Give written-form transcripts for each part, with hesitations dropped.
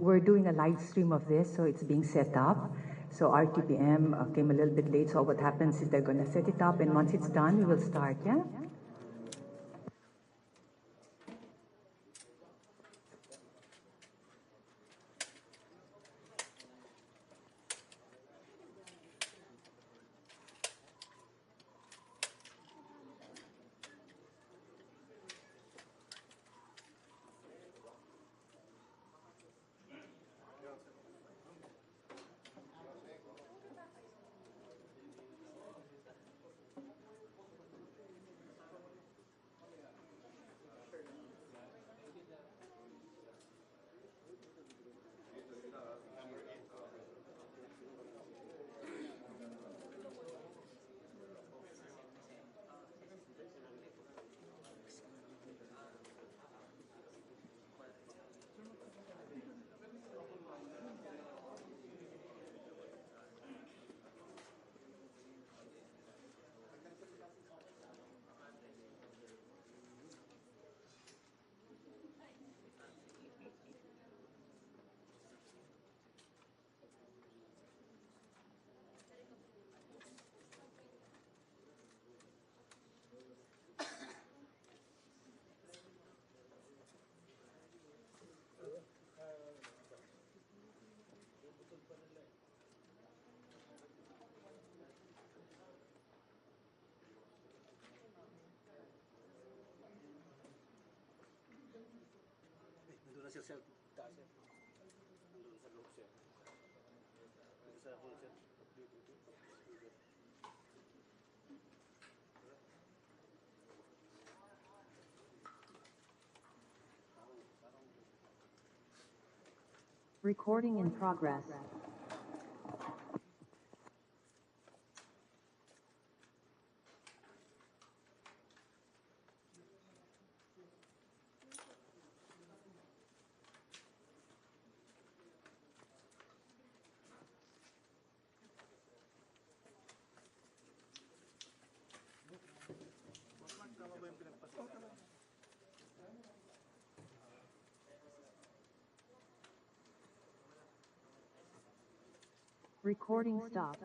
we're doing a live stream of this, so it's being set up. So RTPM came a little bit late, so what happens is they're going to set it up, and once it's done, we will start, yeah? Nandun na sir, taas sir. Nandun sa loob sir. Nandun sa hall sir. Recording in progress. Recording stopped.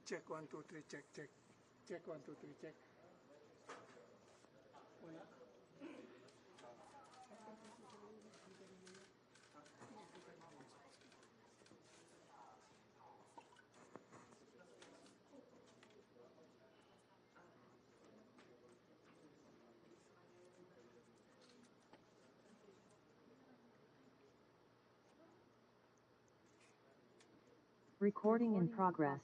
Check 1 2 3 check check. Check 1 2 3 check. Wala. Recording in progress.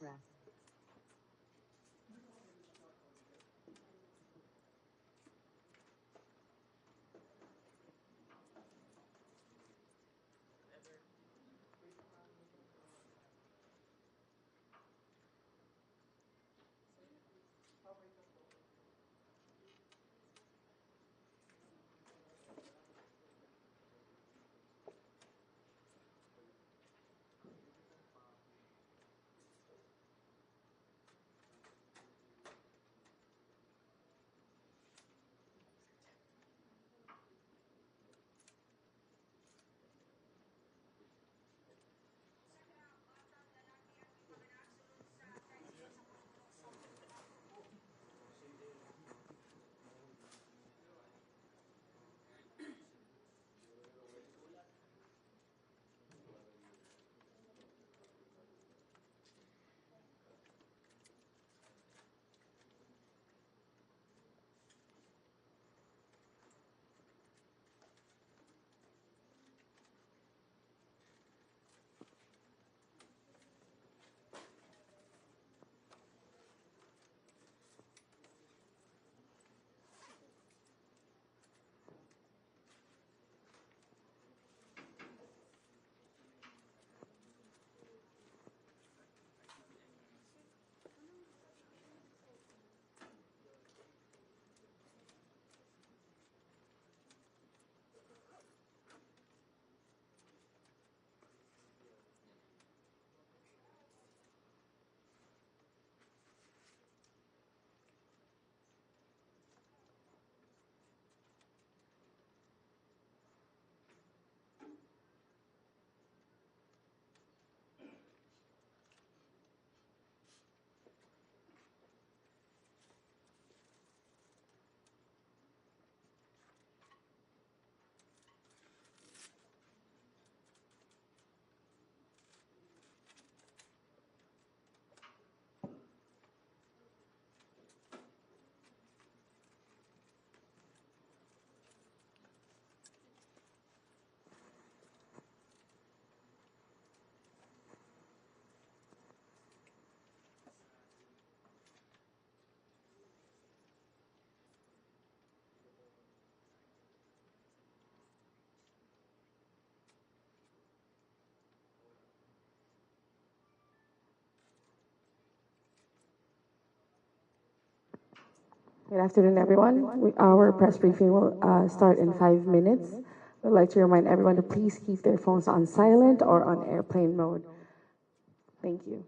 Good afternoon, everyone. Our press briefing will start in 5 minutes. We'd like to remind everyone to please keep their phones on silent or on airplane mode. Thank you.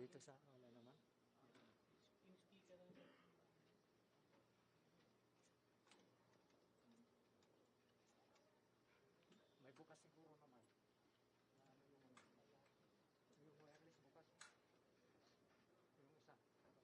Dito sa, wala naman. Yung speaker lang. May bukas siguro naman. Na ano yung wireless bukas. Yung isa. Yung wireless.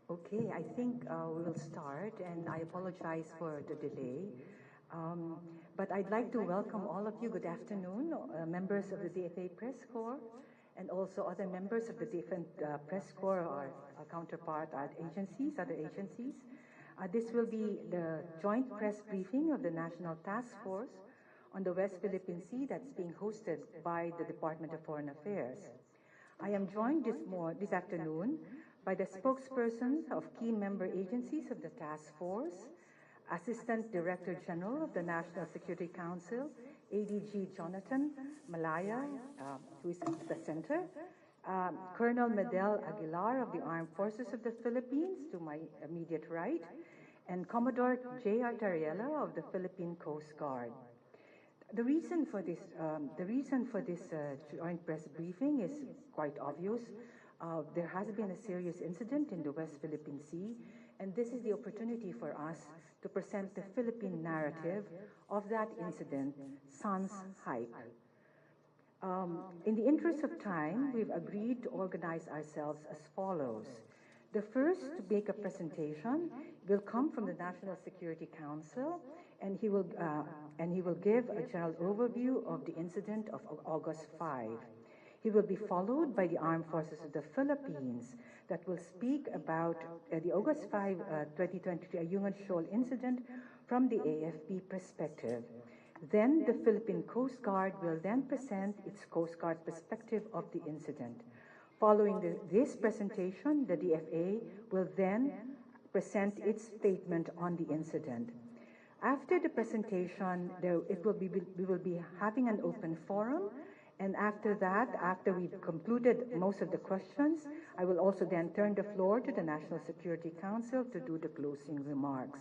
Okay, I think we will start, and I apologize for the delay. But I'd like to welcome all of you. Good afternoon, members of the DFA Press Corps, and also other members of the different press corps, our counterpart, our agencies, other agencies. This will be the joint press briefing of the National Task Force on the West Philippine Sea that's being hosted by the Department of Foreign Affairs. I am joined this afternoon by the spokespersons of key member agencies of the task force, Assistant Director General of the National Security Council, ADG Jonathan Malaya, who is at the center, Colonel Medel Aguilar of the Armed Forces of the Philippines, to my immediate right, and Commodore J.R. Tariela of the Philippine Coast Guard. The reason for this joint press briefing is quite obvious. There has been a serious incident in the West Philippine Sea, and this is the opportunity for us to present the Philippine narrative of that incident, Sun's Hike. In the interest of time, we've agreed to organize ourselves as follows. The first to make a presentation will come from the National Security Council, and he will give a general overview of the incident of August 5. He will be followed by the Armed Forces of the Philippines that will speak about the August 5, 2023 Ayungin Shoal incident from the AFP perspective. Then the Philippine Coast Guard will then present its Coast Guard perspective of the incident. Following this presentation, the DFA will then present its statement on the incident. After the presentation, we will be having an open forum, And after that, after we've concluded most of the questions, I will also then turn the floor to the National Security Council to do the closing remarks.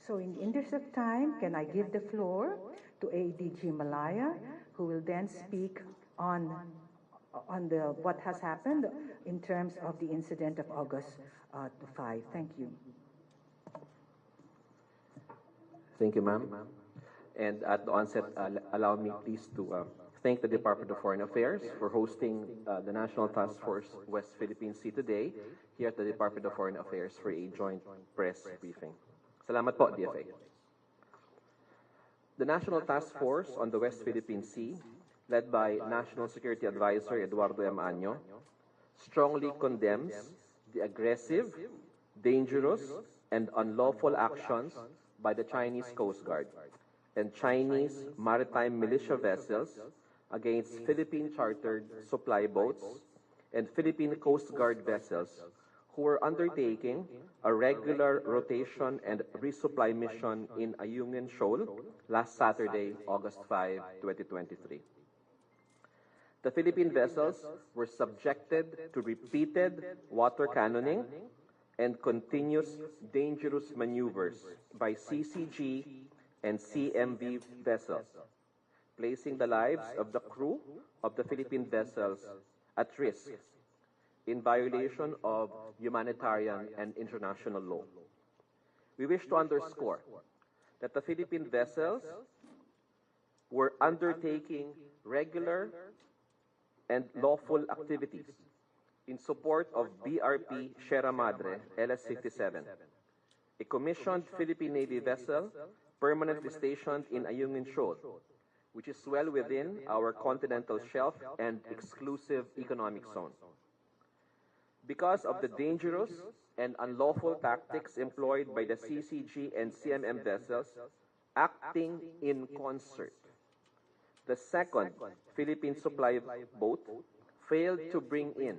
So in the interest of time, can I give the floor to ADG Malaya, who will then speak on what has happened in terms of the incident of August 5. Thank you. Thank you, ma'am. And at the onset, allow me please to thank the Department of Foreign Affairs for hosting the National Task Force West Philippine Sea today here at the Department of Foreign Affairs for a joint press briefing. Salamat po, DFA. The National Task Force on the West Philippine Sea, led by National Security Advisor Eduardo M. Año, strongly condemns the aggressive, dangerous, and unlawful actions by the Chinese Coast Guard and Chinese maritime militia vessels against Philippine-chartered supply boats and Philippine Coast Guard vessels who were undertaking a regular rotation and resupply mission in Ayungin Shoal last Saturday, August 5, 2023. The Philippine vessels were subjected to repeated water cannoning and continuous dangerous maneuvers by CCG and CMV vessels, placing the lives of the crew of the Philippine vessels at risk in violation of humanitarian and international law. We wish to underscore that the Philippine vessels were undertaking regular and lawful activities in support of BRP Sierra Madre LS-57, a commissioned Philippine Navy vessel permanently stationed in Ayungin Shoal, which is well within our continental shelf and exclusive economic zone. Because of the dangerous and unlawful tactics employed by the CCG and CMM vessels acting in concert, the second Philippine supply boat failed to bring in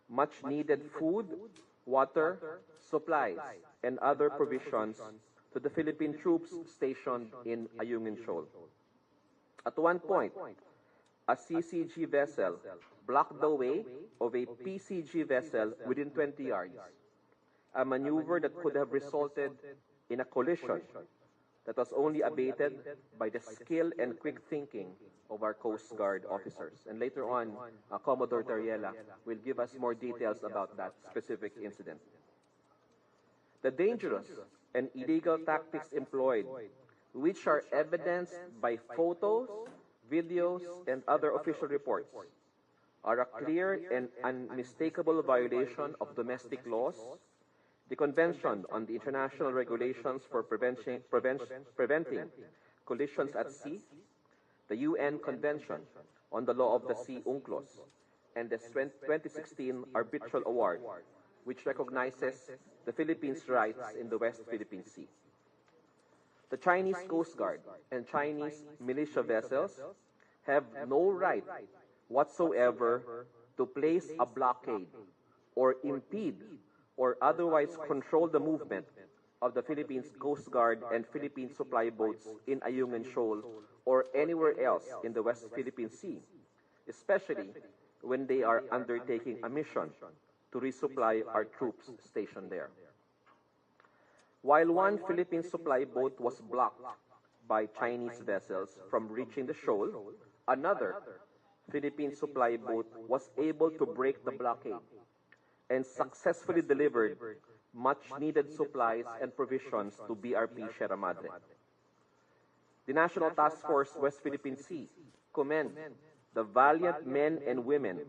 much-needed food, water, supplies, and other provisions to the Philippine troops stationed in Ayungin Shoal. At one point, a CCG vessel blocked the way of a PCG vessel within 20 yards, a maneuver that could have resulted in a collision that was only abated by the skill and quick thinking of our Coast Guard officers. And later on, Commodore Tariela will give us more details about that specific incident. The dangerous and illegal tactics employed, which are evidenced by photos, videos, and other official reports, are a clear and unmistakable violation of domestic laws, the Convention on the International Regulations for Preventing Collisions at Sea, the UN Convention on the Law of the Sea, UNCLOS, and the 2016 Arbitral Award, which recognizes the Philippines' rights in the West Philippine Sea. The Chinese Coast Guard and Chinese militia vessels have no right whatsoever to place a blockade or impede or otherwise control the movement of the Philippines Coast Guard and Philippine supply boats in Ayungin Shoal or anywhere else in the West Philippine Sea, especially when they are undertaking a mission to resupply our troops stationed there. While one Philippine supply boat was blocked by Chinese vessels from reaching the shoal, another Philippine supply boat was able to break the blockade and successfully delivered much-needed supplies and provisions to BRP Sierra Madre. The National Task Force West Philippine Sea commend the valiant men and women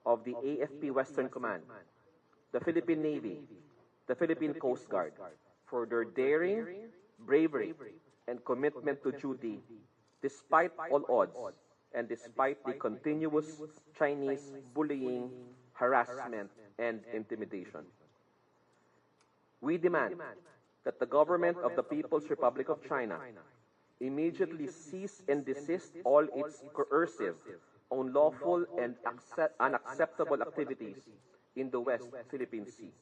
of the AFP Western Command, the Philippine Navy, the Philippine Coast Guard, for their daring, bravery, and commitment to duty despite all odds and despite the continuous Chinese bullying, harassment, and intimidation. We demand that the government of the People's Republic of China immediately cease and desist all its coercive, unlawful, and unacceptable activities in the West Philippine Sea.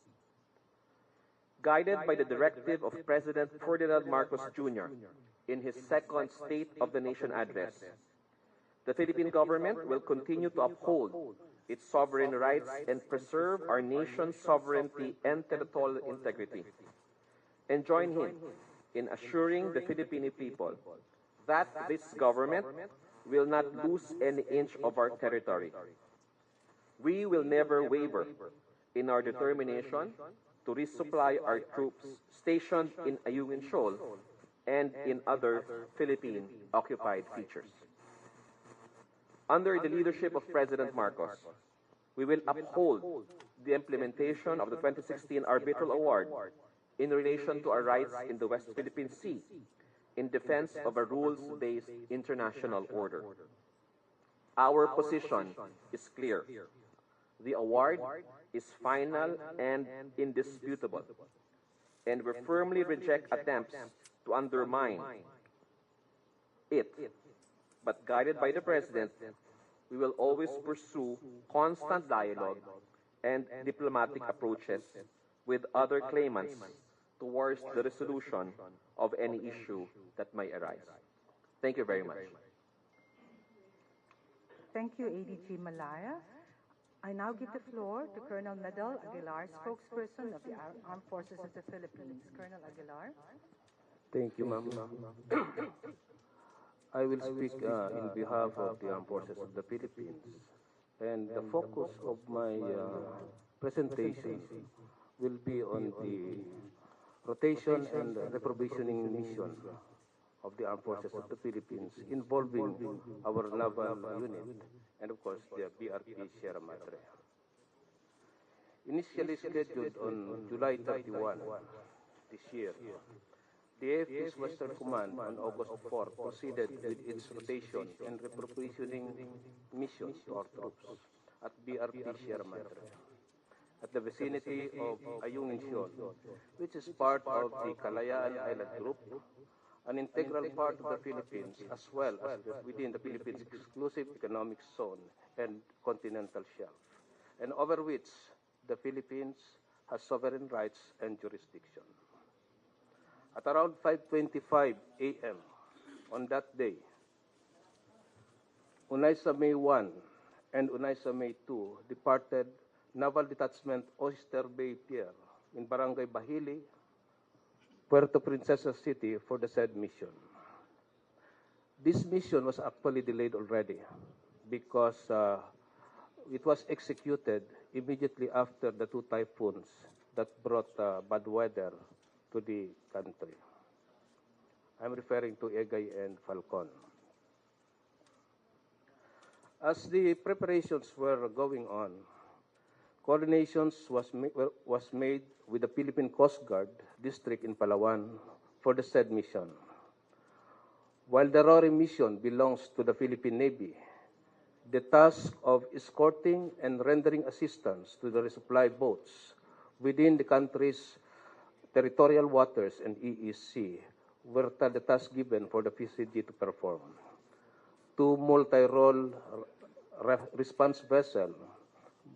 Guided by the directive of President Ferdinand Marcos Jr. in his second State of the Nation address, The Philippine government will continue to uphold its sovereign rights and preserve our nation's sovereignty and territorial integrity, and join him in assuring the Filipino people that this government will not lose any inch of our territory. We will never waver in our determination to resupply our troops stationed in Ayungin Shoal and in other Philippine-occupied features. Under the leadership of President Marcos, we will uphold the implementation of the 2016 Arbitral Award in relation to our rights in the West Philippine Sea in defense of a rules-based international order. Our position is clear. The award is final and indisputable, and we firmly reject attempts to undermine it. But guided by the President, we will always pursue constant dialogue and diplomatic approaches with other claimants towards the resolution of any issue that may arise. Thank you very much. Thank you, ADG Malaya. I now give the floor to Colonel Medal Aguilar, spokesperson of the Armed Forces of the Philippines. Colonel Aguilar. Thank you, ma'am. I will speak in behalf of the Armed Forces of the Philippines. And the focus of my presentation will be on the rotation and reprovisioning mission of the Armed Forces of the Philippines involving our naval unit and, of course, the BRP Sierra Madre. Initially scheduled on July 31 this year, the AFP's Western Command on August 4 proceeded with its rotation and reprovisioning missions to our troops at BRP Sierra Madre, at the vicinity of Ayungin Shoal, which is part of the Kalayaan Island Group, an integral part of the Philippines, as well as within the Philippines' exclusive economic zone and continental shelf, and over which the Philippines has sovereign rights and jurisdiction. At around 5:25 a.m. on that day, UNISA May 1 and UNISA May 2 departed Naval Detachment Oyster Bay Pier in Barangay Bahili, Puerto Princesa City for the said mission. This mission was actually delayed already because it was executed immediately after the two typhoons that brought bad weather to the country. I'm referring to Egay and Falcon. As the preparations were going on, coordinations was made with the Philippine Coast Guard district in Palawan for the said mission. While the RORE mission belongs to the Philippine Navy, the task of escorting and rendering assistance to the resupply boats within the country's territorial waters and EEZ were the task given for the PCG to perform. Two multi-role response vessels,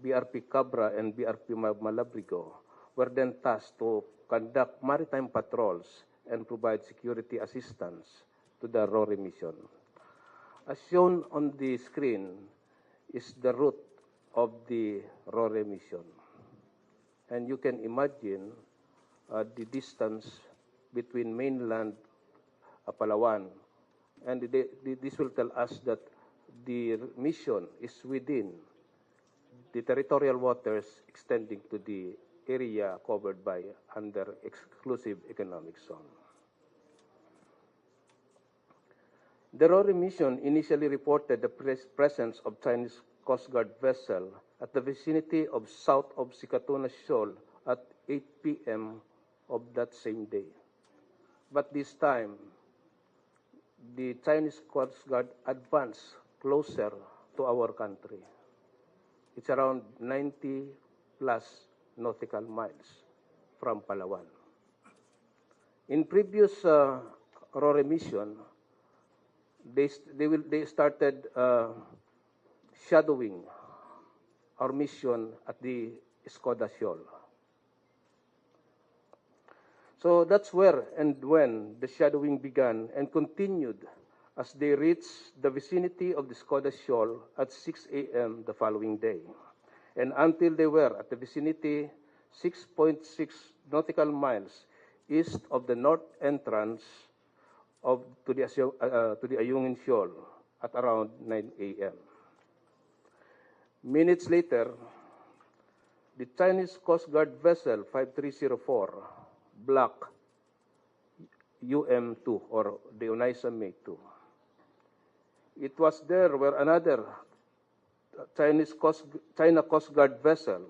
BRP Cabra and BRP Malabrigo, were then tasked to conduct maritime patrols and provide security assistance to the RORE mission. As shown on the screen is the route of the RORE mission. And you can imagine the distance between mainland Palawan, and this will tell us that the mission is within the territorial waters extending to the area covered by under exclusive economic zone. The RORE mission initially reported the presence of Chinese Coast Guard vessel at the vicinity of south of Sikatuna Shoal at 8 p.m. of that same day. But this time, the Chinese Coast Guard advanced closer to our country. It's around 90 plus nautical miles from Palawan. In previous RORE mission, they started shadowing our mission at the Escoda Shoal. So that's where and when the shadowing began and continued as they reached the vicinity of the Skoda Shoal at 6 a.m. the following day, and until they were at the vicinity 6.6 nautical miles east of the north entrance to the Ayungin Shoal at around 9 a.m. Minutes later, the Chinese Coast Guard vessel 5304, Block UM2, or the Onaisa May 2. It was there where another China Coast Guard vessel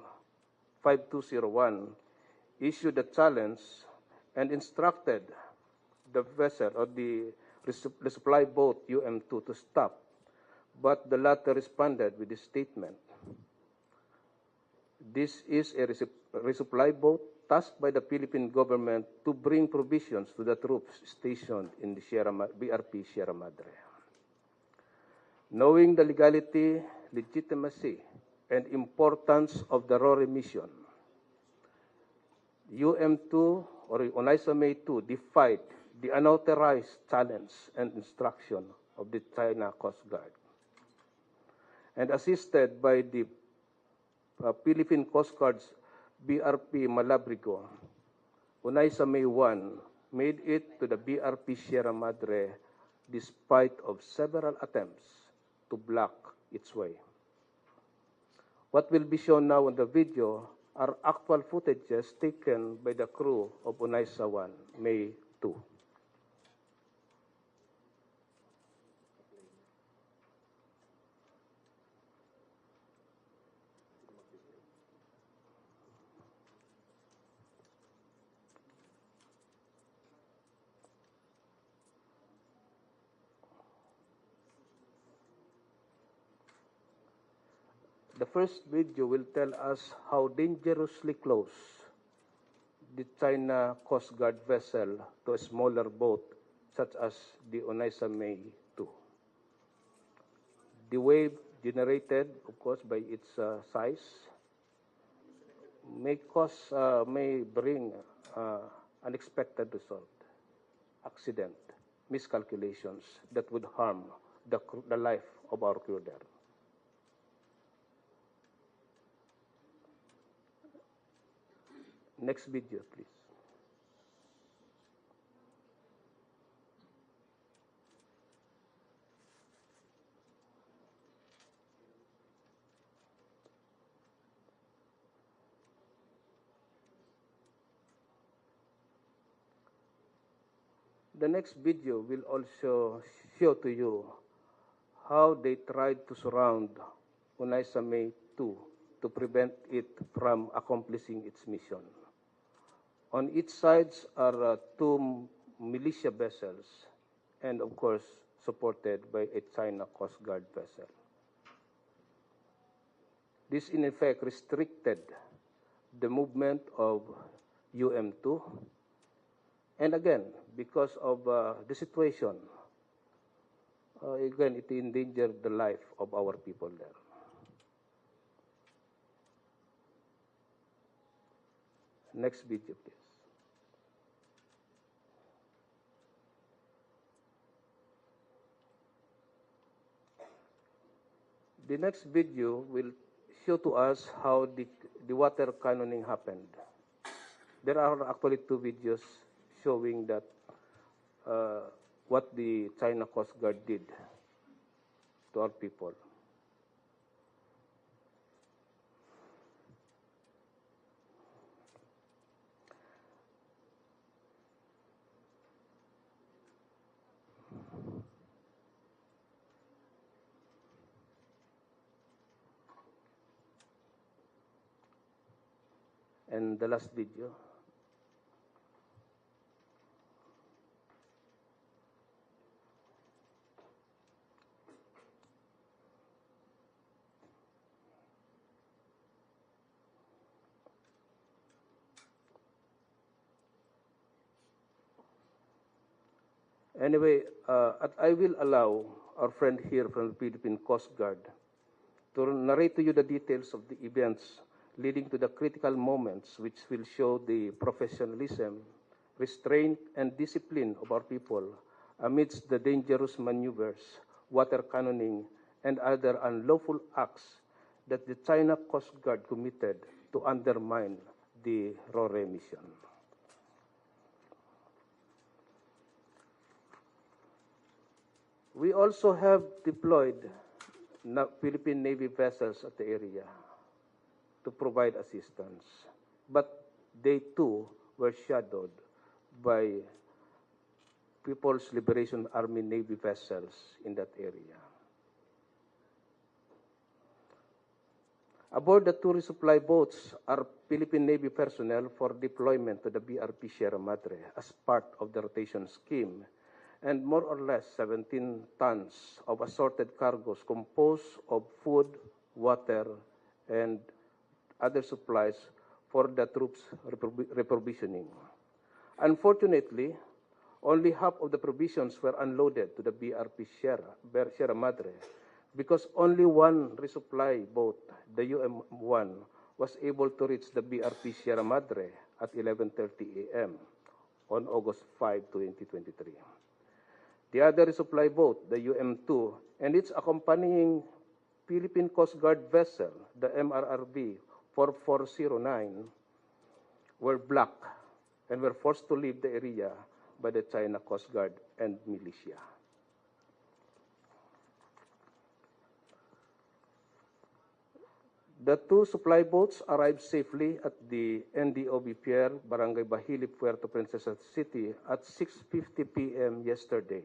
5201 issued a challenge and instructed the vessel or the resupply boat UM2 to stop, but the latter responded with this statement: "This is a resupply boat tasked by the Philippine government to bring provisions to the troops stationed in the BRP Sierra Madre." Knowing the legality, legitimacy, and importance of the RORE mission, UM2 or Onaisa May 2 defied the unauthorized challenge and instruction of the China Coast Guard, and assisted by the Philippine Coast Guard's BRP Malabrigo, Onaisa May 1 made it to the BRP Sierra Madre despite of several attempts to block its way. What will be shown now on the video are actual footages taken by the crew of Onaisa 1, May 2. The first video will tell us how dangerously close the China Coast Guard vessel to a smaller boat such as the Onaisa May 2. The wave generated, of course, by its size may bring unexpected result, accident, miscalculations that would harm the life of our crew there. Next video, please. The next video will also show to you how they tried to surround Onaisa May 2 to prevent it from accomplishing its mission. On each sides are two militia vessels and, of course, supported by a China Coast Guard vessel. This, in effect, restricted the movement of UM2. And again, because of the situation, again, it endangered the life of our people there. Next video, please. The next video will show to us how the water cannoning happened. There are actually two videos showing that what the China Coast Guard did to our people. And the last video. Anyway, I will allow our friend here from the Philippine Coast Guard to narrate to you the details of the events leading to the critical moments which will show the professionalism, restraint, and discipline of our people amidst the dangerous maneuvers, water cannoning, and other unlawful acts that the China Coast Guard committed to undermine the RORE mission. We also have deployed Philippine Navy vessels at the area to provide assistance, but they too were shadowed by People's Liberation Army Navy vessels in that area. Aboard the two resupply boats are Philippine Navy personnel for deployment to the BRP Sierra Madre as part of the rotation scheme, and more or less 17 tons of assorted cargoes composed of food, water, and other supplies for the troops' reprovisioning. Unfortunately, only half of the provisions were unloaded to the BRP Sierra Madre because only one resupply boat, the UM-1, was able to reach the BRP Sierra Madre at 11:30 a.m. on August 5, 2023. The other resupply boat, the UM-2, and its accompanying Philippine Coast Guard vessel, the MRRV 4409, were blocked and were forced to leave the area by the China Coast Guard and militia. The two supply boats arrived safely at the NDOB Pier, Barangay Bahili, Puerto Princesa City at 6:50 p.m. yesterday.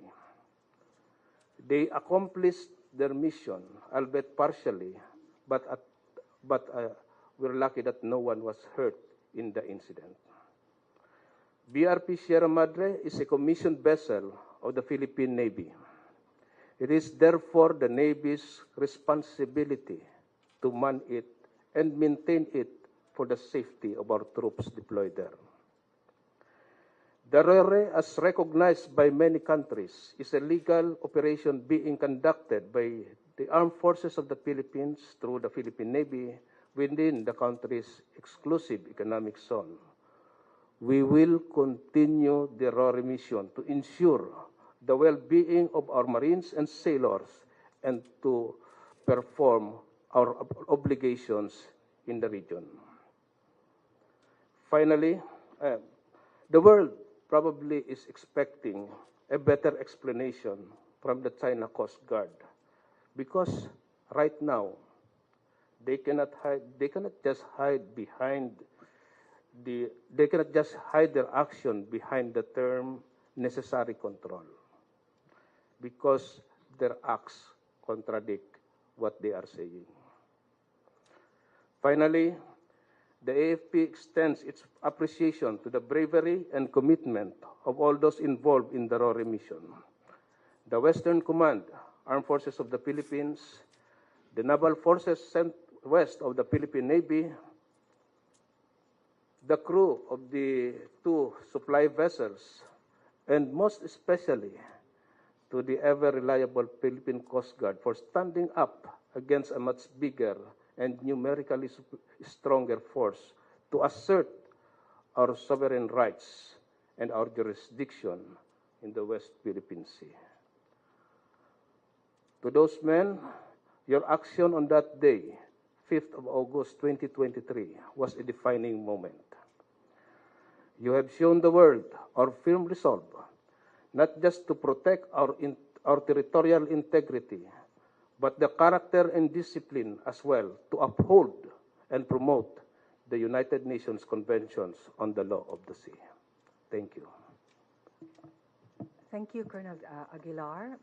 They accomplished their mission, albeit partially, but we're lucky that no one was hurt in the incident. BRP Sierra Madre is a commissioned vessel of the Philippine Navy. It is therefore the Navy's responsibility to man it and maintain it for the safety of our troops deployed there. The RORE, as recognized by many countries, is a legal operation being conducted by the Armed Forces of the Philippines through the Philippine Navy within the country's exclusive economic zone. We will continue the RORE mission to ensure the well-being of our Marines and sailors and to perform our obligations in the region. Finally, the world probably is expecting a better explanation from the China Coast Guard because right now they cannot just hide their action behind the term necessary control because their acts contradict what they are saying. Finally, the AFP extends its appreciation to the bravery and commitment of all those involved in the RORE mission. The Western Command, Armed Forces of the Philippines, the Naval Forces sent west of the Philippine Navy, the crew of the two supply vessels, and most especially to the ever-reliable Philippine Coast Guard for standing up against a much bigger and numerically stronger force to assert our sovereign rights and our jurisdiction in the West Philippine Sea. To those men, your action on that day, 5th of August 2023, was a defining moment. You have shown the world our firm resolve, not just to protect our territorial integrity, but the character and discipline as well to uphold and promote the United Nations Conventions on the Law of the Sea. Thank you. Thank you, Colonel Aguilar.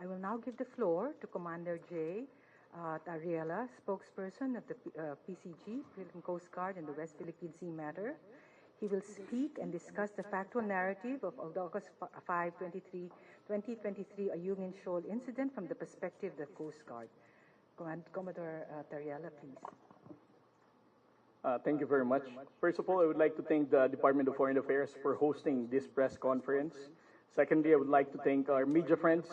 I will now give the floor to Commander J. Tariela, spokesperson of the PCG, Philippine Coast Guard, in the West Philippine Sea matter. He will speak and discuss the factual narrative of August 5, 2023 Ayungin Shoal incident from the perspective of the Coast Guard. Commodore Tariela, please. Thank you very much. First of all, I would like to thank the Department of Foreign Affairs for hosting this press conference. Secondly, I would like to thank our media friends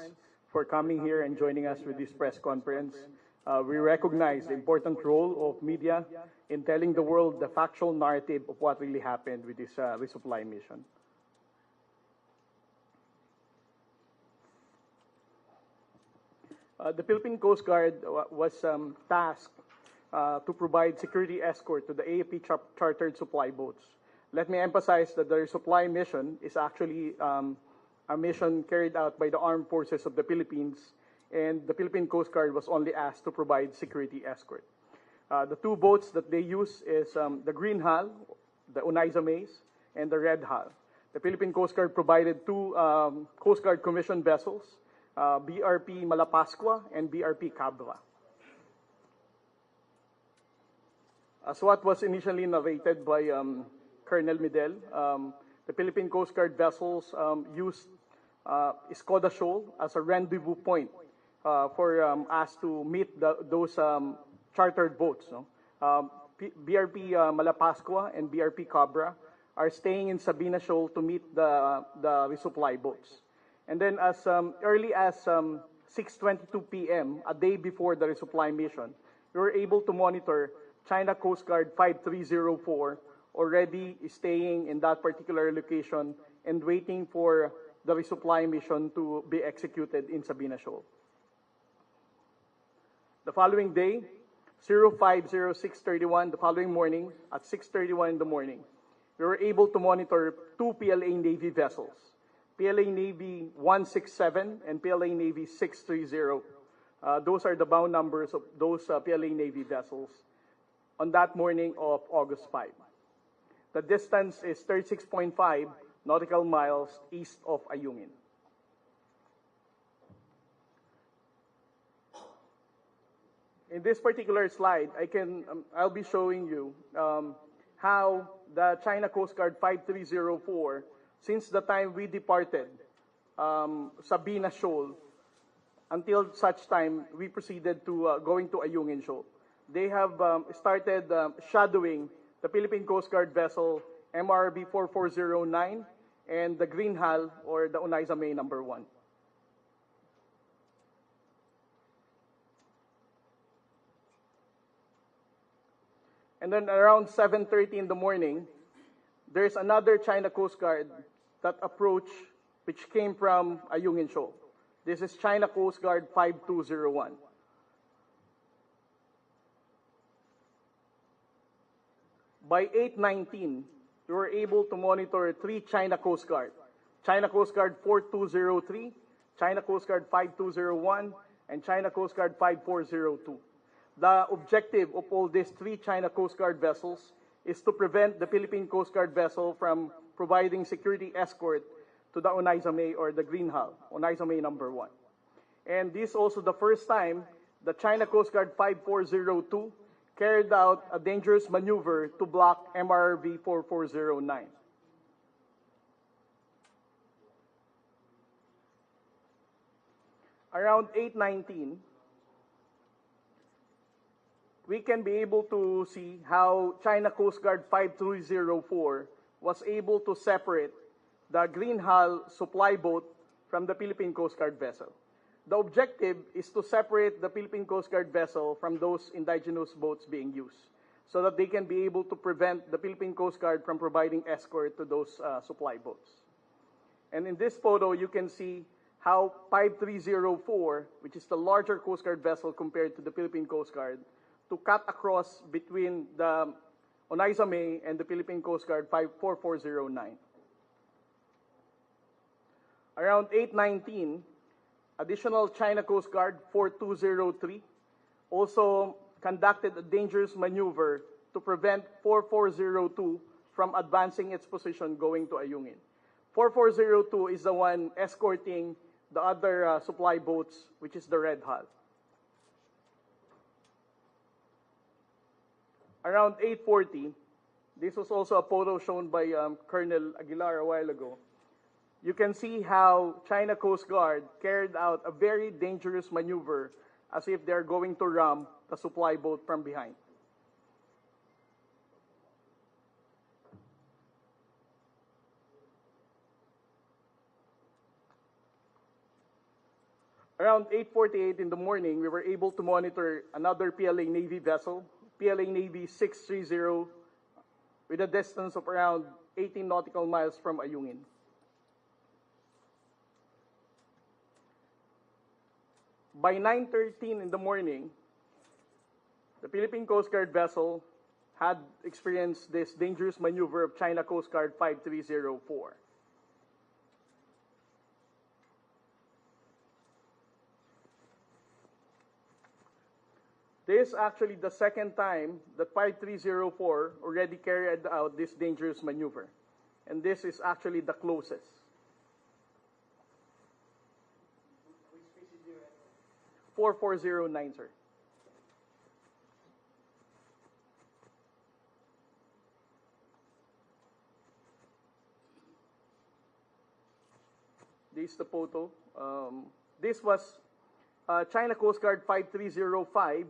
for coming here and joining us with this press conference. We recognize the important role of media in telling the world the factual narrative of what really happened with this resupply mission. The Philippine Coast Guard was tasked to provide security escort to the AFP chartered supply boats. Let me emphasize that the resupply mission is actually a mission carried out by the armed forces of the Philippines, and the Philippine Coast Guard was only asked to provide security escort. The two boats that they use is the green hull, the Unaiza Mays, and the red hull. The Philippine Coast Guard provided two Coast Guard commissioned vessels, BRP Malapascua and BRP Cabra. As what was initially narrated by Colonel Midel, the Philippine Coast Guard vessels used Escoda Shoal as a rendezvous point for us to meet those chartered boats. No? BRP Malapascua and BRP Cabra are staying in Sabina Shoal to meet the resupply boats. And then as early as 6:22 p.m., a day before the resupply mission, we were able to monitor China Coast Guard 5304 already staying in that particular location and waiting for the resupply mission to be executed in Sabina Shoal. The following day, 050631, the following morning, at 6:31 in the morning, we were able to monitor two PLA Navy vessels, PLA Navy 167 and PLA Navy 630. Those are the bound numbers of those PLA Navy vessels on that morning of August 5. The distance is 36.5 nautical miles east of Ayungin. In this particular slide, I'll be showing you how the China Coast Guard 5304, since the time we departed Sabina Shoal, until such time we proceeded to going to Ayungin Shoal. They have started shadowing the Philippine Coast Guard vessel MRB 4409 and the Green Hull or the Unaiza May number 1. And then around 7:30 in the morning, there's another China Coast Guard that approached, which came from Ayungin Shoal. This is China Coast Guard 5201. By 8:19, we were able to monitor three China Coast Guard. China Coast Guard 4203, China Coast Guard 5201, and China Coast Guard 5402. The objective of all these three China Coast Guard vessels is to prevent the Philippine Coast Guard vessel from providing security escort to the Unaiza May or the Green Hull, Unaiza May number 1. And this is also the first time the China Coast Guard 5402 carried out a dangerous maneuver to block MRV 4409. Around 8:19, we can be able to see how China Coast Guard 5304 was able to separate the Green Hull supply boat from the Philippine Coast Guard vessel. The objective is to separate the Philippine Coast Guard vessel from those indigenous boats being used so that they can be able to prevent the Philippine Coast Guard from providing escort to those supply boats. And in this photo, you can see how 5304, which is the larger Coast Guard vessel compared to the Philippine Coast Guard, to cut across between the Unaiza May and the Philippine Coast Guard 4409. Around 8:19, additional China Coast Guard 4203 also conducted a dangerous maneuver to prevent 4402 from advancing its position going to Ayungin. 4402 is the one escorting the other supply boats, which is the Red Hull. Around 8:40, this was also a photo shown by Colonel Aguilar a while ago. You can see how China Coast Guard carried out a very dangerous maneuver as if they're going to ram the supply boat from behind. Around 8:48 in the morning, we were able to monitor another PLA Navy vessel, PLA Navy 630, with a distance of around 18 nautical miles from Ayungin. By 9:13 in the morning, the Philippine Coast Guard vessel had experienced this dangerous maneuver of China Coast Guard 5304. This is actually the second time that 5304 already carried out this dangerous maneuver. And this is actually the closest. 4409, sir. This is the photo. This was China Coast Guard 5305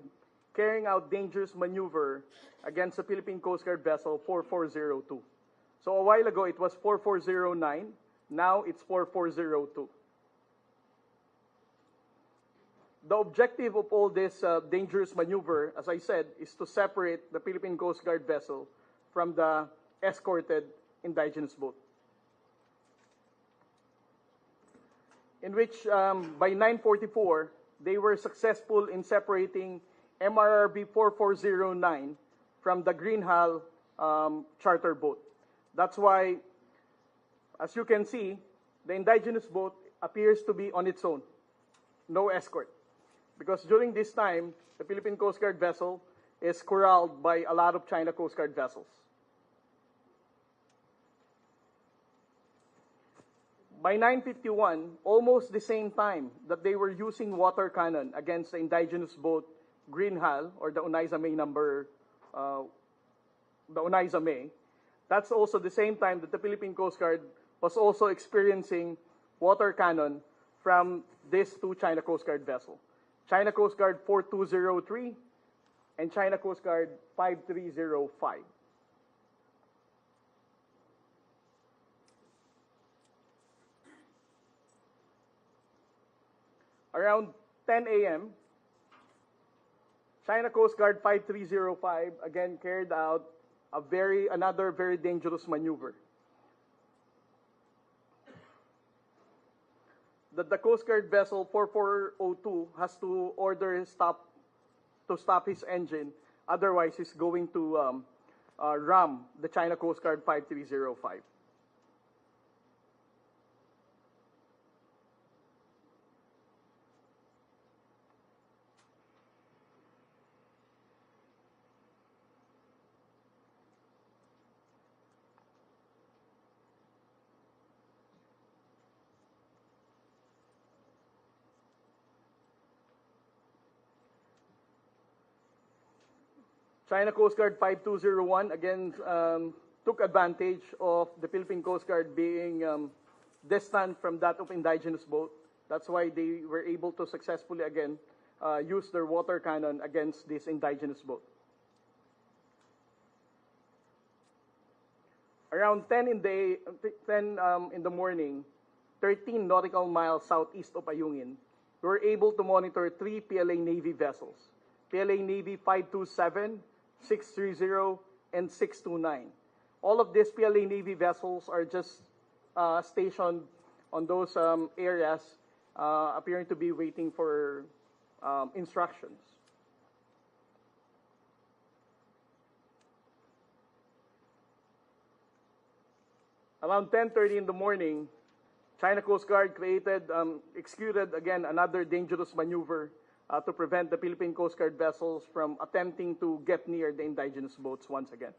carrying out dangerous maneuver against the Philippine Coast Guard vessel 4402. So a while ago it was 4409, now it's 4402. The objective of all this dangerous maneuver, as I said, is to separate the Philippine Coast Guard vessel from the escorted indigenous boat. In which by 9:44, they were successful in separating MRRB 4409 from the Green Hull charter boat. That's why, as you can see, the indigenous boat appears to be on its own, no escort. Because during this time, the Philippine Coast Guard vessel is corralled by a lot of China Coast Guard vessels. By 9:51, almost the same time that they were using water cannon against the indigenous boat Green Hull, or the Unaiza May number, the Unaiza May, that's also the same time that the Philippine Coast Guard was also experiencing water cannon from these two China Coast Guard vessels. China Coast Guard 4203 and China Coast Guard 5305. Around 10 a.m., China Coast Guard 5305 again carried out another very dangerous maneuver. That the Coast Guard vessel 4402 has to order to stop his engine, otherwise he's going to ram the China Coast Guard 5305. China Coast Guard 5201 again took advantage of the Philippine Coast Guard being distant from that of indigenous boat. That's why they were able to successfully again use their water cannon against this indigenous boat. Around 10 in the morning, 13 nautical miles southeast of Ayungin, we were able to monitor 3 PLA Navy vessels. PLA Navy 527, 630, and 629. All of these PLA Navy vessels are just stationed on those areas, appearing to be waiting for instructions. Around 10:30 in the morning, China Coast Guard executed again another dangerous maneuver to prevent the Philippine Coast Guard vessels from attempting to get near the indigenous boats once again.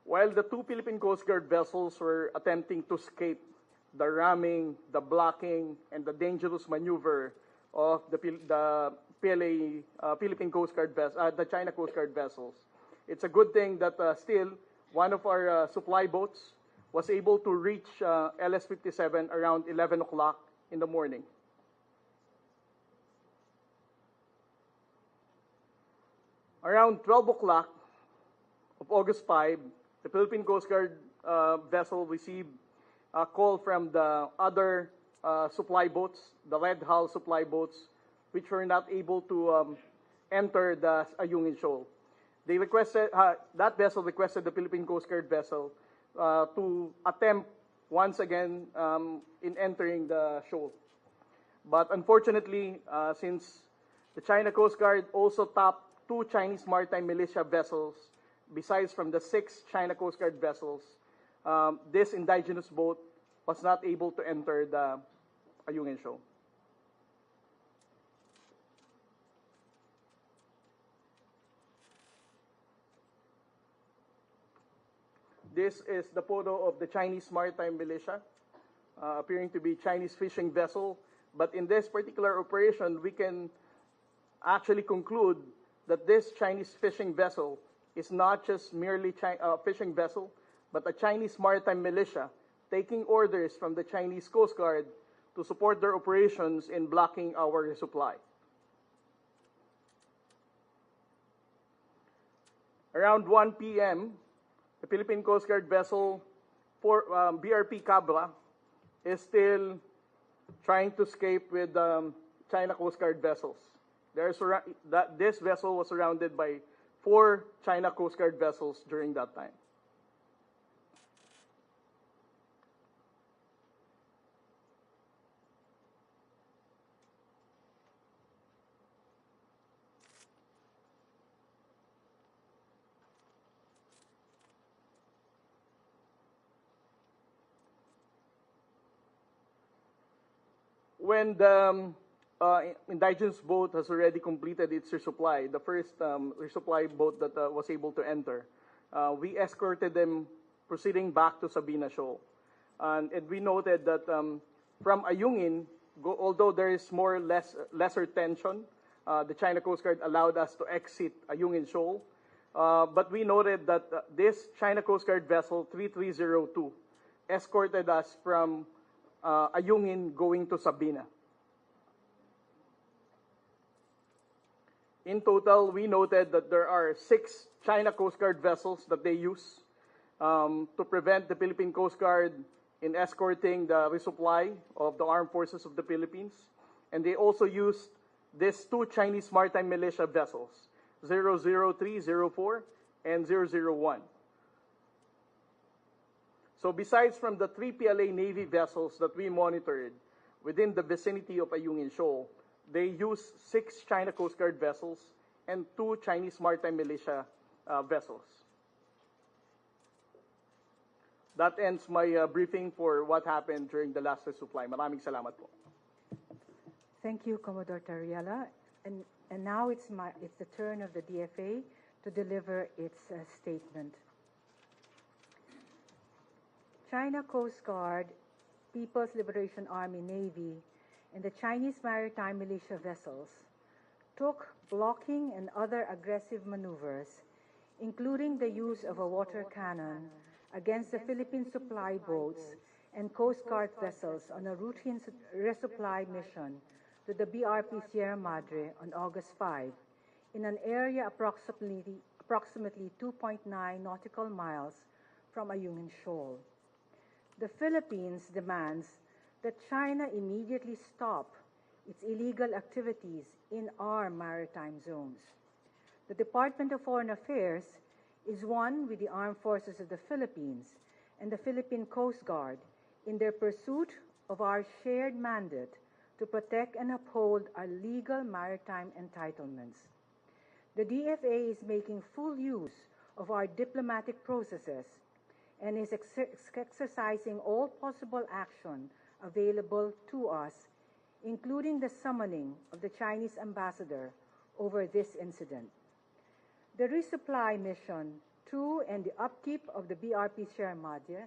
While the two Philippine Coast Guard vessels were attempting to escape the ramming, the blocking, and the dangerous maneuver of the Philippine Coast Guard the China Coast Guard vessels, it's a good thing that still one of our supply boats was able to reach LS-57 around 11 o'clock in the morning. Around 12 o'clock of August 5, the Philippine Coast Guard vessel received a call from the other supply boats, the Red Hull supply boats, which were not able to enter the Ayungin Shoal. they requested, that vessel requested the Philippine Coast Guard vessel to attempt once again in entering the shoal. But unfortunately, since the China Coast Guard also tapped 2 Chinese maritime militia vessels, besides from the 6 China Coast Guard vessels, this indigenous boat was not able to enter the Ayungin Shoal. This is the photo of the Chinese maritime militia, appearing to be Chinese fishing vessel. But in this particular operation, we can actually conclude that this Chinese fishing vessel is not just merely a fishing vessel, but a Chinese maritime militia taking orders from the Chinese Coast Guard to support their operations in blocking our resupply. Around 1 p.m., the Philippine Coast Guard vessel for BRP Cabra is still trying to escape with China Coast Guard vessels. This vessel was surrounded by 4 China Coast Guard vessels during that time. When the indigenous boat has already completed its resupply, the first resupply boat that was able to enter, we escorted them proceeding back to Sabina Shoal. And we noted that from Ayungin, although there is lesser tension, the China Coast Guard allowed us to exit Ayungin Shoal. But we noted that this China Coast Guard vessel 3302 escorted us from Ayungin going to Sabina. In total, we noted that there are 6 China Coast Guard vessels that they use to prevent the Philippine Coast Guard in escorting the resupply of the armed forces of the Philippines. And they also used these 2 Chinese maritime militia vessels, 00304 and 001. So besides from the 3 PLA Navy vessels that we monitored within the vicinity of Ayungin Shoal, they used 6 China Coast Guard vessels and 2 Chinese maritime militia vessels. That ends my briefing for what happened during the last resupply. Maraming salamat po. Thank you, Commodore Tariela. And now it's the turn of the DFA to deliver its statement. China Coast Guard, People's Liberation Army Navy, and the Chinese maritime militia vessels took blocking and other aggressive maneuvers, including the use of a water cannon, against the Philippine supply boats and Coast Guard vessels on a routine resupply mission to the BRP Sierra Madre on August 5 in an area approximately 2.9 nautical miles from Ayungin Shoal. The Philippines demands that China immediately stop its illegal activities in our maritime zones. The Department of Foreign Affairs is one with the Armed Forces of the Philippines and the Philippine Coast Guard in their pursuit of our shared mandate to protect and uphold our legal maritime entitlements. The DFA is making full use of our diplomatic processes and is exercising all possible action available to us, including the summoning of the Chinese ambassador over this incident. The resupply mission to and the upkeep of the BRP Sierra Madre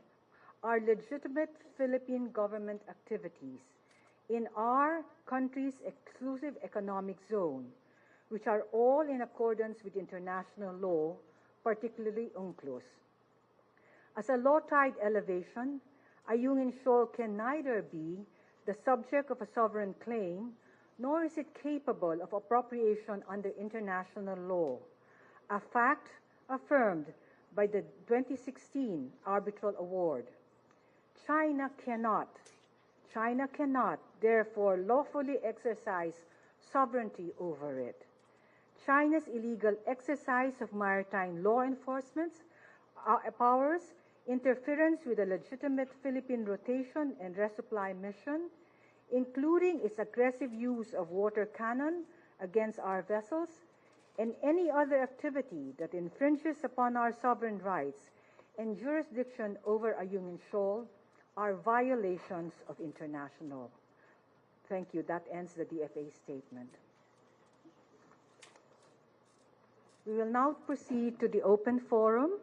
are legitimate Philippine government activities in our country's exclusive economic zone, which are all in accordance with international law, particularly UNCLOS. As a low tide elevation, Ayungin Shoal can neither be the subject of a sovereign claim, nor is it capable of appropriation under international law, a fact affirmed by the 2016 arbitral award. China cannot, therefore, lawfully exercise sovereignty over it. China's illegal exercise of maritime law enforcement powers, interference with a legitimate Philippine rotation and resupply mission, including its aggressive use of water cannon against our vessels, and any other activity that infringes upon our sovereign rights and jurisdiction over Ayungin Shoal are violations of international. Thank you. That ends the DFA statement. We will now proceed to the open forum.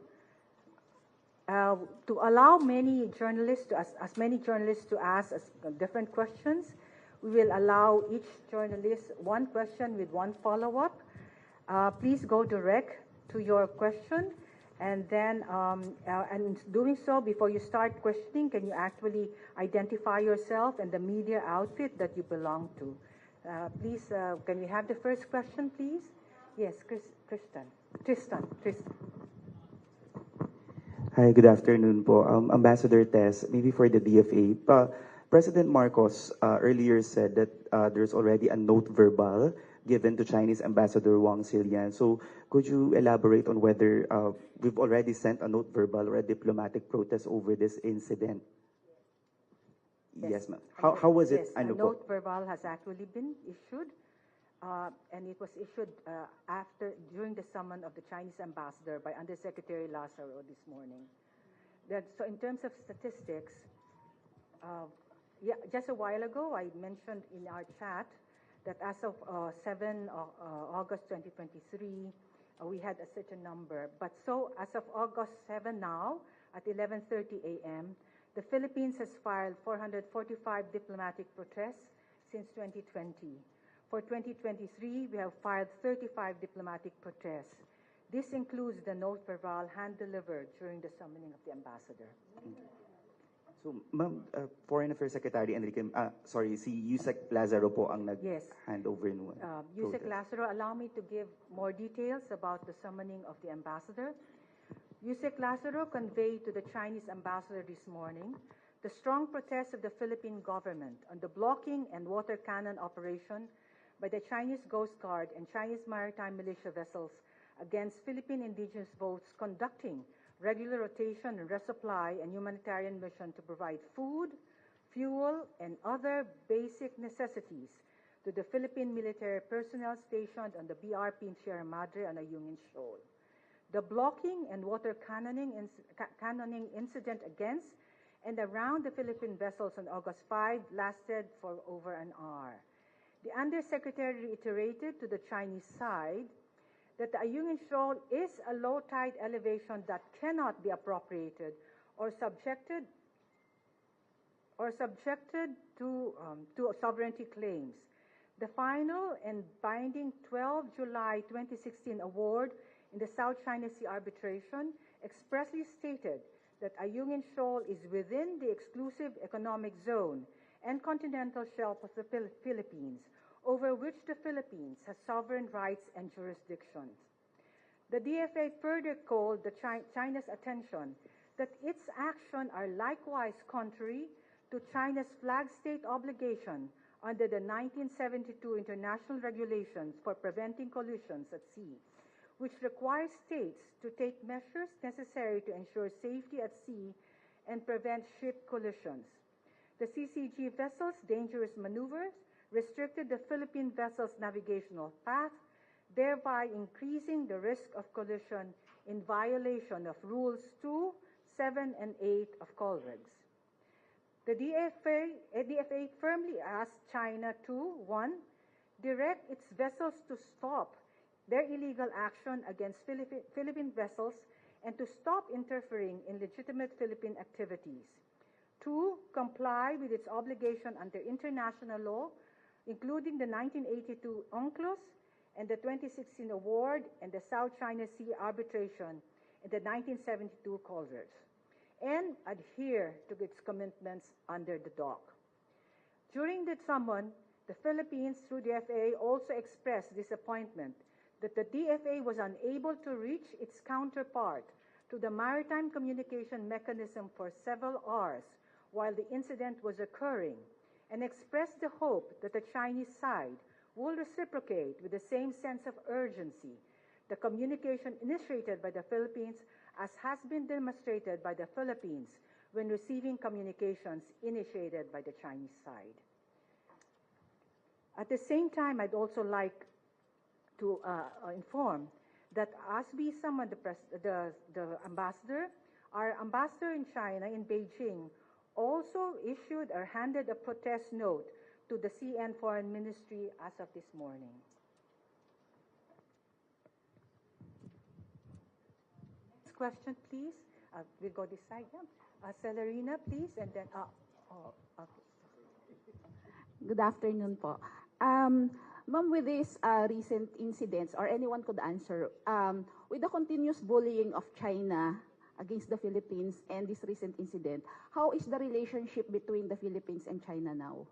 To allow many journalists, as many journalists to ask different questions, we will allow each journalist one question with one follow-up. Please go direct to your question, and then, and doing so, before you start questioning, can you actually identify yourself and the media outfit that you belong to? Please, can we have the first question, please? Yes, Tristan. Hi, good afternoon po. Ambassador Tess, maybe for the DFA. President Marcos earlier said that there's already a note verbal given to Chinese Ambassador Wang Xilian. So could you elaborate on whether we've already sent a note verbal or a diplomatic protest over this incident? Yes, ma'am. How was it? Yes, a note verbal has actually been issued, and it was issued during the summon of the Chinese ambassador by Undersecretary Lazaro this morning. So in terms of statistics, just a while ago I mentioned in our chat that as of 7 August 2023, we had a certain number. But so as of August 7 now, at 11:30 a.m., the Philippines has filed 445 diplomatic protests since 2020. For 2023, we have filed 35 diplomatic protests. This includes the note verbal hand-delivered during the summoning of the ambassador. So, Ma'am, Foreign Affairs Secretary Enrique, si Yusek Lazaro po ang nag-handover nung Yusek Lazaro, allow me to give more details about the summoning of the ambassador. Yusek Lazaro conveyed to the Chinese ambassador this morning the strong protest of the Philippine government on the blocking and water cannon operation by the Chinese Coast Guard and Chinese maritime militia vessels against Philippine indigenous boats conducting regular rotation and resupply and humanitarian mission to provide food, fuel, and other basic necessities to the Philippine military personnel stationed on the BRP in Sierra Madre on Ayungin Shoal. The blocking and water cannoning incident against and around the Philippine vessels on August 5 lasted for over an hour. The Undersecretary reiterated to the Chinese side that the Ayungin Shoal is a low tide elevation that cannot be appropriated or subjected to sovereignty claims. The final and binding 12 July 2016 award in the South China Sea arbitration expressly stated that Ayungin Shoal is within the exclusive economic zone and continental shelf of the Philippines, over which the Philippines has sovereign rights and jurisdictions. The DFA further called China's attention that its actions are likewise contrary to China's flag state obligation under the 1972 International Regulations for Preventing Collisions at Sea, which requires states to take measures necessary to ensure safety at sea and prevent ship collisions. The CCG vessel's dangerous maneuvers restricted the Philippine vessel's navigational path, thereby increasing the risk of collision in violation of Rules 2, 7, and 8 of COLREGS. The DFA firmly asked China to, 1, direct its vessels to stop their illegal action against Philippine vessels and to stop interfering in legitimate Philippine activities. 2, comply with its obligation under international law, including the 1982 UNCLOS and the 2016 award and the South China Sea arbitration and the 1972 COLREGS, and adhere to its commitments under the dock. During the summon, the Philippines, through the DFA, also expressed disappointment that the DFA was unable to reach its counterpart to the maritime communication mechanism for several hours while the incident was occurring, and expressed the hope that the Chinese side will reciprocate with the same sense of urgency the communication initiated by the Philippines, as has been demonstrated by the Philippines when receiving communications initiated by the Chinese side. At the same time, I'd also like to inform that as we summon the ambassador, our ambassador in China, in Beijing, also issued or handed a protest note to the CN Foreign Ministry as of this morning. Next question, please. We'll go this side. Yeah. Celerina, please, and then. Okay. Good afternoon po. Ma'am, with these recent incidents, or anyone could answer, with the continuous bullying of China against the Philippines and this recent incident, how is the relationship between the Philippines and China now?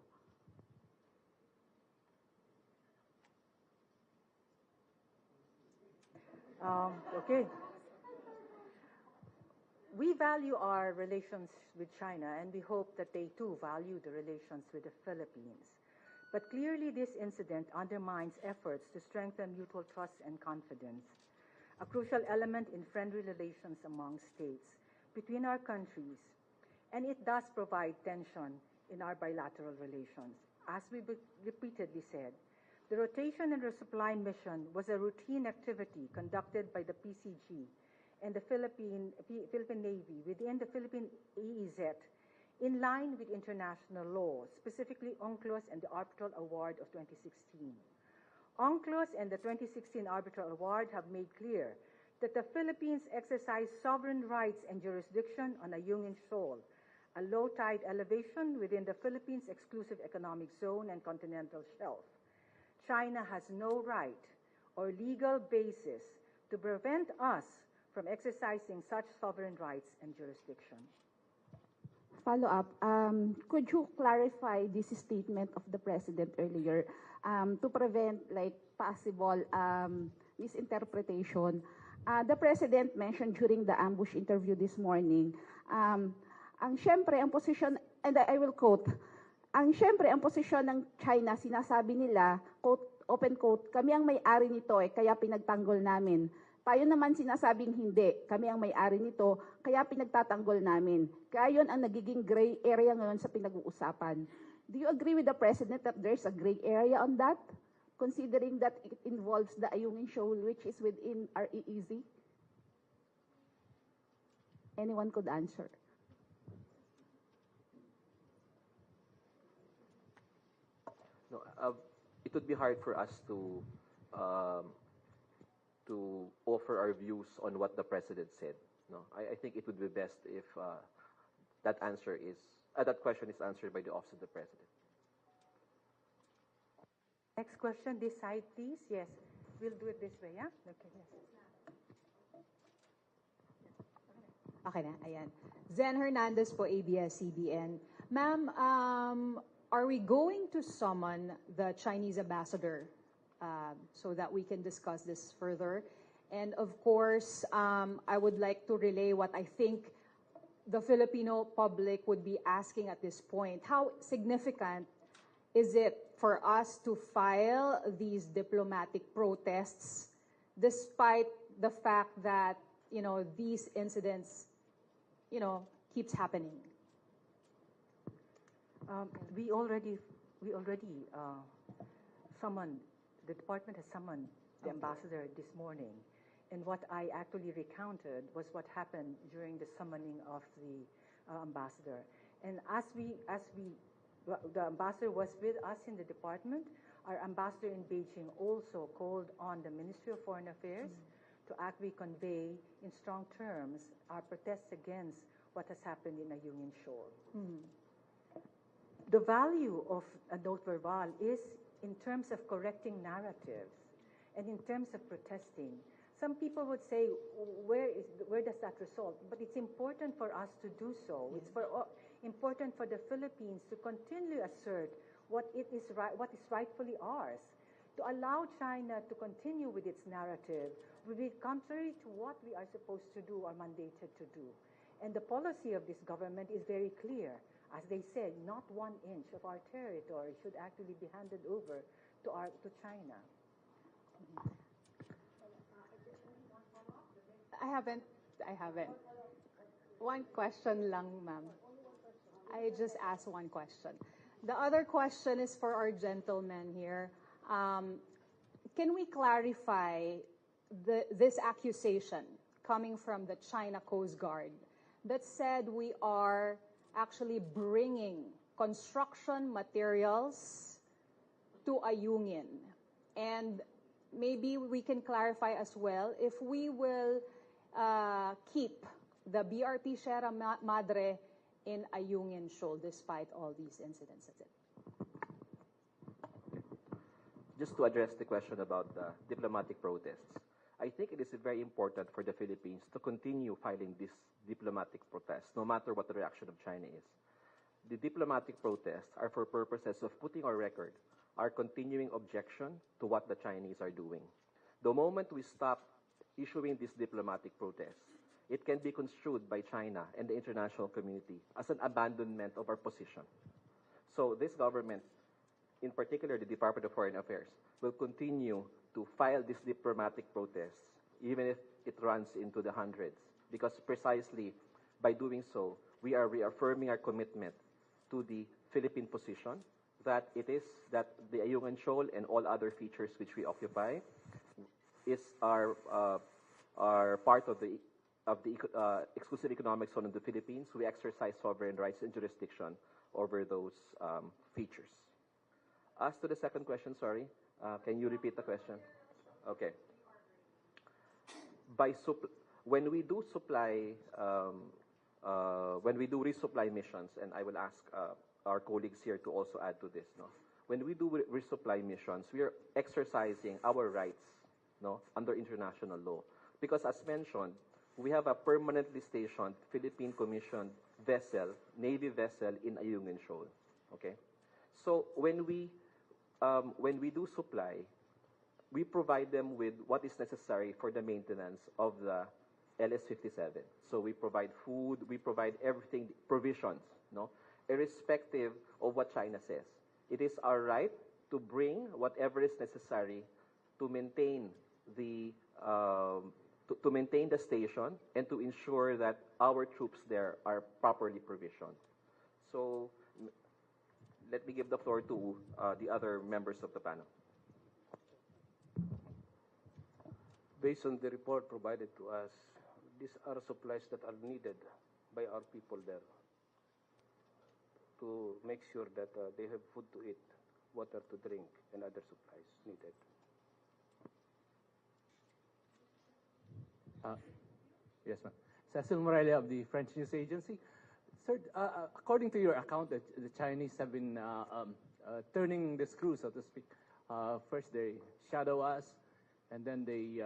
Okay. We value our relations with China, and we hope that they too value the relations with the Philippines. But clearly, this incident undermines efforts to strengthen mutual trust and confidence, a crucial element in friendly relations among states between our countries, and it does provide tension in our bilateral relations. As we repeatedly said, the rotation and resupply mission was a routine activity conducted by the PCG and the Philippine Navy within the Philippine EEZ in line with international law, specifically UNCLOS and the Arbitral Award of 2016. UNCLOS and the 2016 Arbitral Award have made clear that the Philippines exercise sovereign rights and jurisdiction on Ayungin Shoal, a low tide elevation within the Philippines' exclusive economic zone and continental shelf. China has no right or legal basis to prevent us from exercising such sovereign rights and jurisdiction. Follow up, could you clarify this statement of the President earlier to prevent like possible misinterpretation? The President mentioned during the ambush interview this morning, ang syempre ang posisyon, and I will quote, ang syempre ang posisyon ng China, sinasabi nila, quote, open quote, kami ang may-ari nito kaya pinagtanggol namin. Tayo naman sinasabing hindi, kami ang may-ari nito, kaya pinagtatanggol namin. Kaya yun ang nagiging gray area ngayon sa pinag-uusapan. Do you agree with the President that there's a gray area on that? Considering that it involves the Ayungin Shoal, which is within our EEZ? Anyone could answer. No, it would be hard for us to offer our views on what the President said. No, I think it would be best if that question is answered by the Office of the President. Next question, this side, please. Yes, we'll do it this way, yeah? Okay, yes. Okay na, ayan. Zen Hernandez po, ABS-CBN. Ma'am, are we going to summon the Chinese ambassador so that we can discuss this further? And of course, I would like to relay what I think the Filipino public would be asking at this point. How significant is it for us to file these diplomatic protests despite the fact that, these incidents, keeps happening? We already summoned, the department has summoned the ambassador this morning. And what I actually recounted was what happened during the summoning of the ambassador. And the ambassador was with us in the department. Our ambassador in Beijing also called on the Ministry of Foreign Affairs to actually convey in strong terms our protests against what has happened in Ayungin Shoal. The value of a note verbal is in terms of correcting narratives and in terms of protesting. Some people would say, where does that result? But it's important for us to do so. It's important for the Philippines to continually assert what is rightfully ours. To allow China to continue with its narrative would be contrary to what we are supposed to do or mandated to do. And the policy of this government is very clear. as they said, not 1 inch of our territory should actually be handed over to China. I haven't. One question lang, ma'am. I just asked one question. The other question is for our gentleman here. Can we clarify this accusation coming from the China Coast Guard that said we are actually bringing construction materials to Ayungin? And maybe we can clarify as well if we will keep the BRP Sierra Madre in Ayungin Shoal despite all these incidents. That's it. Just to address the question about the diplomatic protests, I think it is very important for the Philippines to continue filing these diplomatic protests, no matter what the reaction of China is. The diplomatic protests are for purposes of putting on record our continuing objection to what the Chinese are doing. The moment we stop issuing these diplomatic protests, it can be construed by China and the international community as an abandonment of our position. So this government, in particular the Department of Foreign Affairs, will continue to file these diplomatic protests, even if it runs into the hundreds, because precisely by doing so, we are reaffirming our commitment to the Philippine position that it is that the Ayungin Shoal and all other features which we occupy is our part of the exclusive economic zone of the Philippines. We exercise sovereign rights and jurisdiction over those features. As to the second question, sorry, can you repeat the question? Okay. When we do resupply missions, and I will ask our colleagues here to also add to this, no? When we do resupply missions, we are exercising our rights, no, under international law. Because as mentioned, we have a permanently stationed Philippine commissioned vessel, Navy vessel in Ayungin Shoal. Okay, so when we do supply, we provide them with what is necessary for the maintenance of the LS-57. So we provide food, we provide everything, provisions, no, irrespective of what China says. It is our right to bring whatever is necessary to maintain the to maintain the station and to ensure that our troops there are properly provisioned. So let me give the floor to the other members of the panel. Based on the report provided to us, these are supplies that are needed by our people there to make sure that they have food to eat, water to drink, and other supplies needed. Yes, ma'am. Cecil Morelia of the French News Agency. Sir, according to your account, the Chinese have been turning the screw, so to speak. First, they shadow us, and then they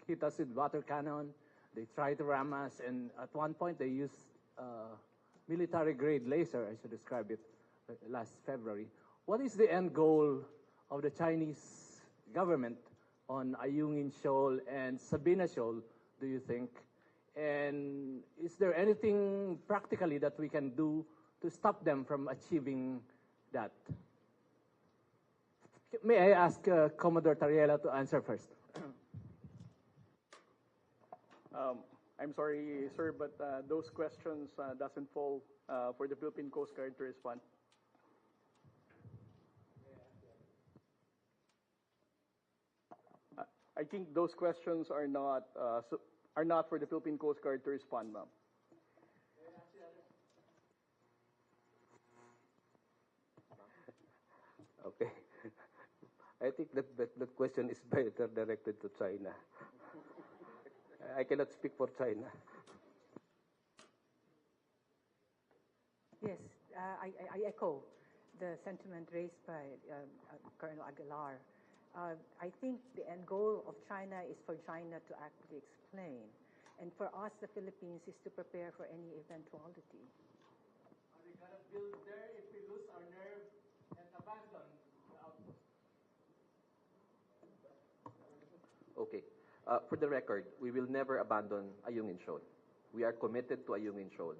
hit us with water cannon. They try to ram us, and at one point, they used military-grade laser, I should describe it, last February. What is the end goal of the Chinese government on Ayungin Shoal and Sabina Shoal, do you think? And is there anything practically that we can do to stop them from achieving that? May I ask Commodore Tariela to answer first? I'm sorry, sir, but those questions doesn't fall for the Philippine Coast Guard to respond. I think those questions are not for the Philippine Coast Guard to respond, ma'am. Okay. I think that question is better directed to China. I cannot speak for China. Yes, I echo the sentiment raised by Colonel Aguilar. I think the end goal of China is for China to actually explain. And for us, the Philippines, is to prepare for any eventuality. Are we going to build there if we lose our nerve and abandon the outpost? Okay. For the record, we will never abandon Ayungin Shoal. We are committed to Ayungin Shoal.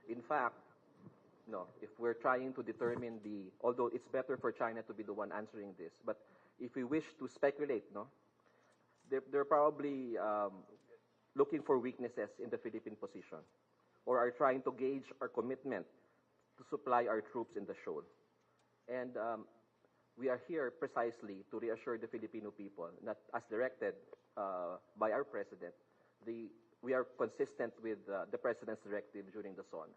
In fact, no, if we're trying to determine although it's better for China to be the one answering this, but if we wish to speculate, no, they're probably looking for weaknesses in the Philippine position, or are trying to gauge our commitment to supply our troops in the shoal. And we are here precisely to reassure the Filipino people that, as directed by our president, we are consistent with the president's directive during the SON,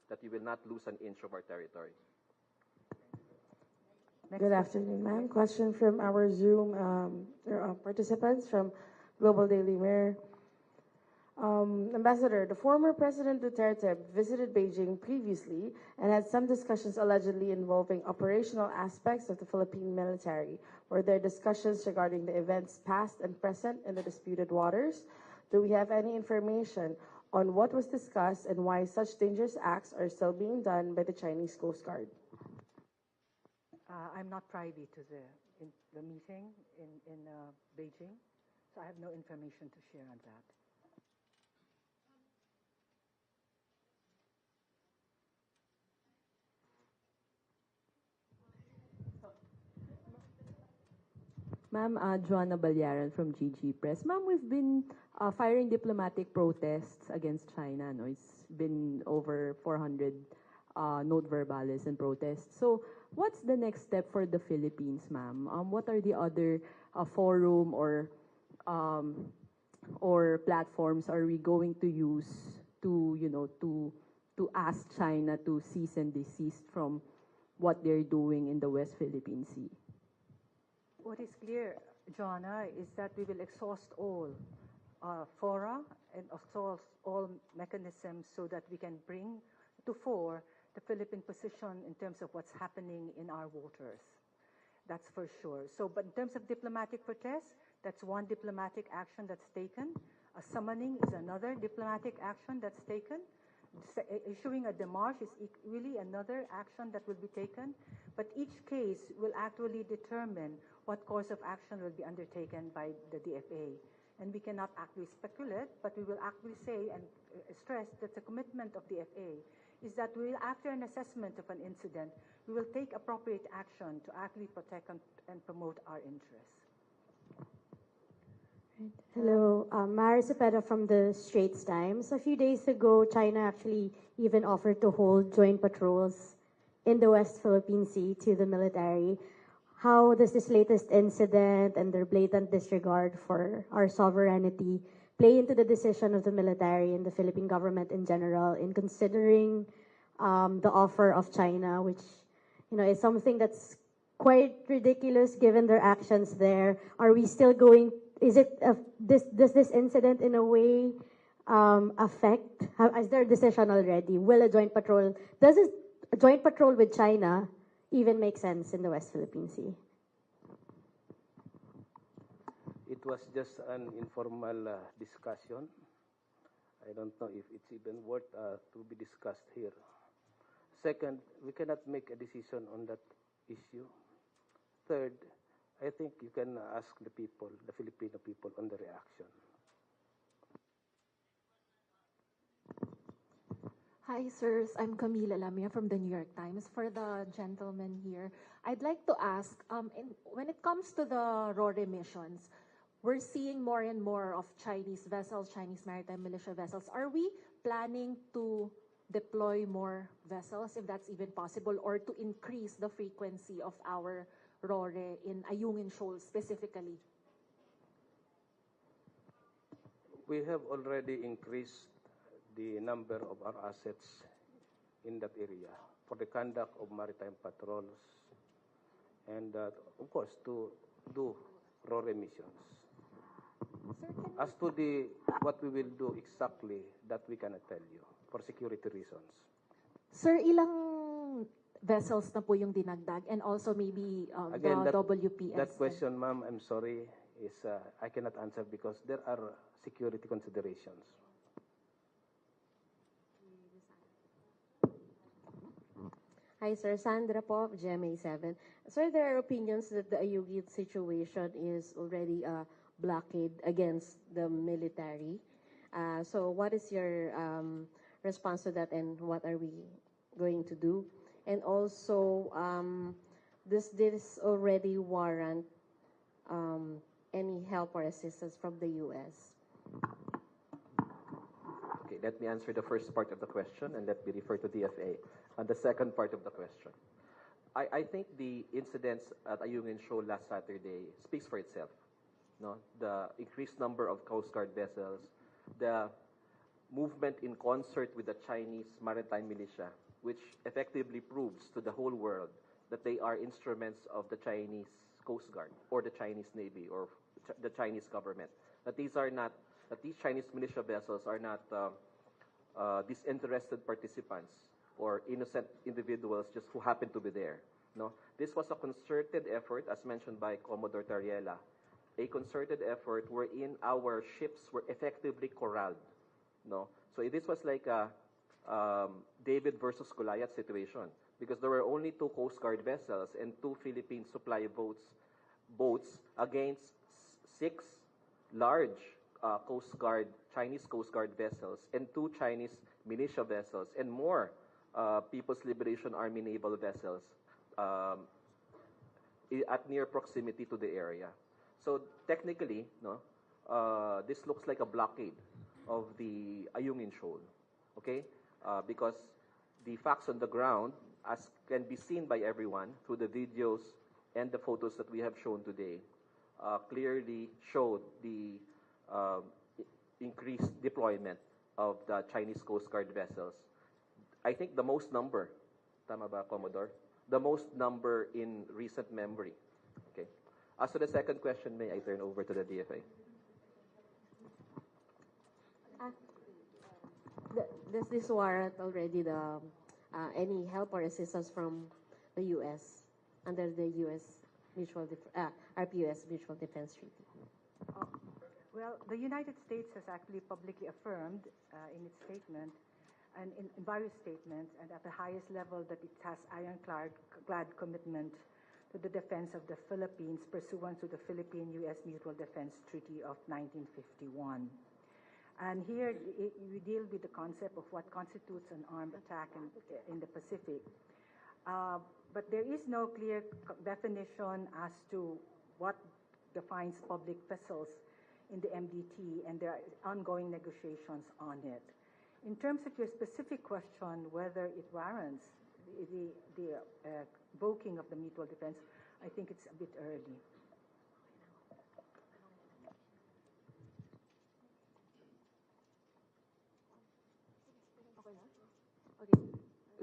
that we will not lose an inch of our territory. Good afternoon, ma'am. Question from our Zoom participants from Global Daily Mirror. Ambassador, the former President Duterte visited Beijing previously and had some discussions allegedly involving operational aspects of the Philippine military. Were there discussions regarding the events past and present in the disputed waters? Do we have any information on what was discussed and why such dangerous acts are still being done by the Chinese Coast Guard? I'm not privy to the meeting in Beijing, so I have no information to share on that. Ma'am, Joanna Balyaran from GG Press. Ma'am, we've been firing diplomatic protests against China. No? It's been over 400 note verbales and protests. So what's the next step for the Philippines, ma'am? What are the other forum or platforms are we going to use to, to ask China to cease and desist from what they're doing in the West Philippine Sea? What is clear, Joanna, is that we will exhaust all fora and exhaust all mechanisms so that we can bring to fore the Philippine position in terms of what's happening in our waters. That's for sure. So, but in terms of diplomatic protest, that's one diplomatic action that's taken. A summoning is another diplomatic action that's taken. Issuing a démarche is really another action that will be taken. But each case will actually determine what course of action will be undertaken by the DFA. And we cannot actually speculate, but we will actually say and stress that the commitment of the DFA is that we will, after an assessment of an incident, we will take appropriate action to actually protect and promote our interests. Hello, Mara Cepeda from the Straits Times. A few days ago, China actually even offered to hold joint patrols in the West Philippine Sea to the military. How does this latest incident and their blatant disregard for our sovereignty play into the decision of the military and the Philippine government in general in considering the offer of China, which is something that's quite ridiculous given their actions there? Are we still going? Does this incident in a way affect? Is there a decision already? Will a joint patrol? Does a joint patrol with China even make sense in the West Philippine Sea? It was just an informal discussion. I don't know if it's even worth to be discussed here. Second, we cannot make a decision on that issue. Third, I think you can ask the people, the Filipino people, on the reaction. Hi, sirs. I'm Camila Lamia from the New York Times. For the gentleman here, I'd like to ask, when it comes to the RORE missions, we're seeing more and more of Chinese vessels, Chinese maritime militia vessels. Are we planning to deploy more vessels, if that's even possible, or to increase the frequency of our RORE in Ayungin Shoal specifically? We have already increased the number of our assets in that area for the conduct of maritime patrols and, of course, to do RORE missions. As to what we will do exactly, that we cannot tell you for security reasons. Sir, ilang vessels na po yung dinagdag, and also maybe Again, the WPS? That question, ma'am, I'm sorry, is I cannot answer because there are security considerations. Hi, Sir. Sandra po of GMA7. Sir, there are opinions that the Ayungin situation is already a blockade against the military. So what is your response to that, and what are we going to do? And also, does this already warrant any help or assistance from the U.S.? Okay, let me answer the first part of the question and let me refer to DFA on the second part of the question. I think the incidents at Ayungin Shoal last Saturday speaks for itself. No? The increased number of Coast Guard vessels, the movement in concert with the Chinese maritime militia, which effectively proves to the whole world that they are instruments of the Chinese Coast Guard or the Chinese Navy or the Chinese government. That these Chinese militia vessels are not disinterested participants or innocent individuals just who happen to be there. No, this was a concerted effort, as mentioned by Commodore Tariela, a concerted effort wherein our ships were effectively corralled. No, so this was like a David versus Goliath situation because there were only 2 Coast Guard vessels and 2 Philippine supply boats against 6 large Chinese Coast Guard vessels and 2 Chinese militia vessels and more People's Liberation Army naval vessels at near proximity to the area. So technically, no, this looks like a blockade of the Ayungin Shoal, okay? Because the facts on the ground, as can be seen by everyone through the videos and the photos that we have shown today, clearly showed the increased deployment of the Chinese Coast Guard vessels. I think the most number, tama ba, Commodore? The most number in recent memory. Okay. As to the second question, may I turn over to the DFA? Does this warrant already the any help or assistance from the U.S. under the U.S. RPUS Mutual Defense Treaty? Well, the United States has actually publicly affirmed in its statement and in various statements and at the highest level that it has ironclad commitment to the defense of the Philippines pursuant to the Philippine-U.S. Mutual Defense Treaty of 1951. And here we deal with the concept of what constitutes an armed attack in the Pacific. But there is no clear definition as to what defines public vessels in the MDT, and there are ongoing negotiations on it. In terms of your specific question, whether it warrants the invoking of the mutual defense, I think it's a bit early.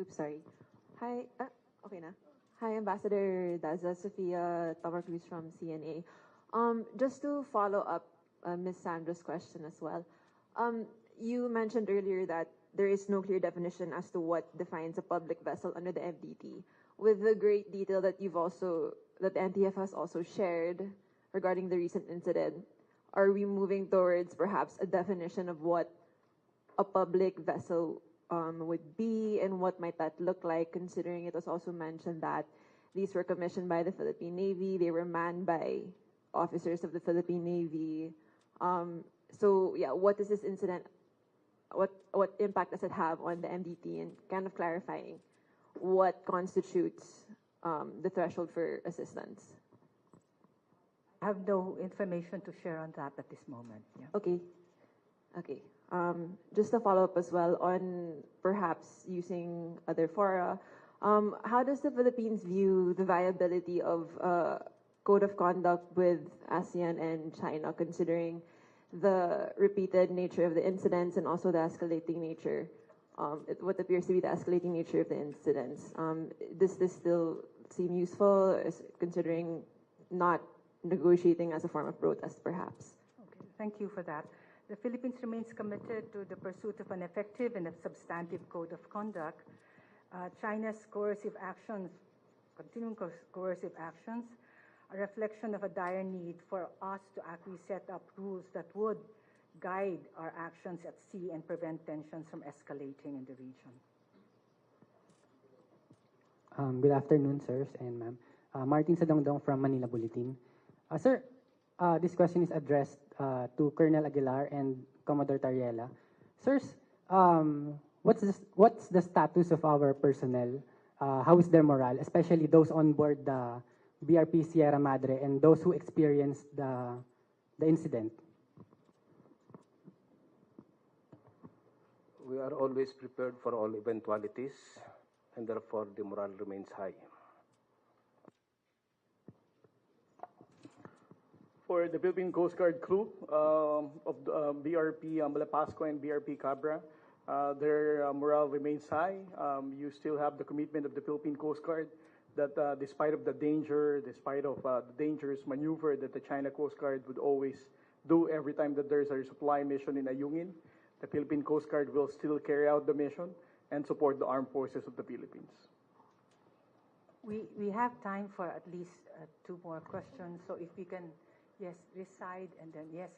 Oops, sorry. Hi, okay na. Hi, Ambassador Daza, Sofia Cruz from CNA. Just to follow up Ms. Sandra's question as well. You mentioned earlier that there is no clear definition as to what defines a public vessel under the MDT. With the great detail that that the NTF has also shared regarding the recent incident, are we moving towards perhaps a definition of what a public vessel would be and what might that look like, considering it was also mentioned that these were commissioned by the Philippine Navy, they were manned by officers of the Philippine Navy. So yeah, what is this incident, what impact does it have on the MDT, and kind of clarifying what constitutes the threshold for assistance? I have no information to share on that at this moment. Yeah. Okay. Okay. Just to follow up as well on perhaps using other fora, how does the Philippines view the viability of code of conduct with ASEAN and China, considering the repeated nature of the incidents and also the escalating nature, what appears to be the escalating nature of the incidents? Does this still seem useful, considering not negotiating as a form of protest, perhaps? Okay, thank you for that. The Philippines remains committed to the pursuit of an effective and a substantive code of conduct. China's coercive actions, continuing coercive actions, a reflection of a dire need for us to actually set up rules that would guide our actions at sea and prevent tensions from escalating in the region. Good afternoon, sirs and ma'am. Martin Sadongdong from Manila Bulletin. Sir, this question is addressed to Colonel Aguilar and Commodore Tariela. Sirs, what's the status of our personnel? How is their morale, especially those on board the BRP Sierra Madre and those who experienced the incident? We are always prepared for all eventualities, and therefore the morale remains high. For the Philippine Coast Guard crew of BRP Malapascua and BRP Cabra, their morale remains high. You still have the commitment of the Philippine Coast Guard that despite of the danger, despite of the dangerous maneuver that the China Coast Guard would always do every time that there's a resupply mission in Ayungin, the Philippine Coast Guard will still carry out the mission and support the armed forces of the Philippines. We have time for at least 2 more questions, so if we can, yes, this side, and then, yes.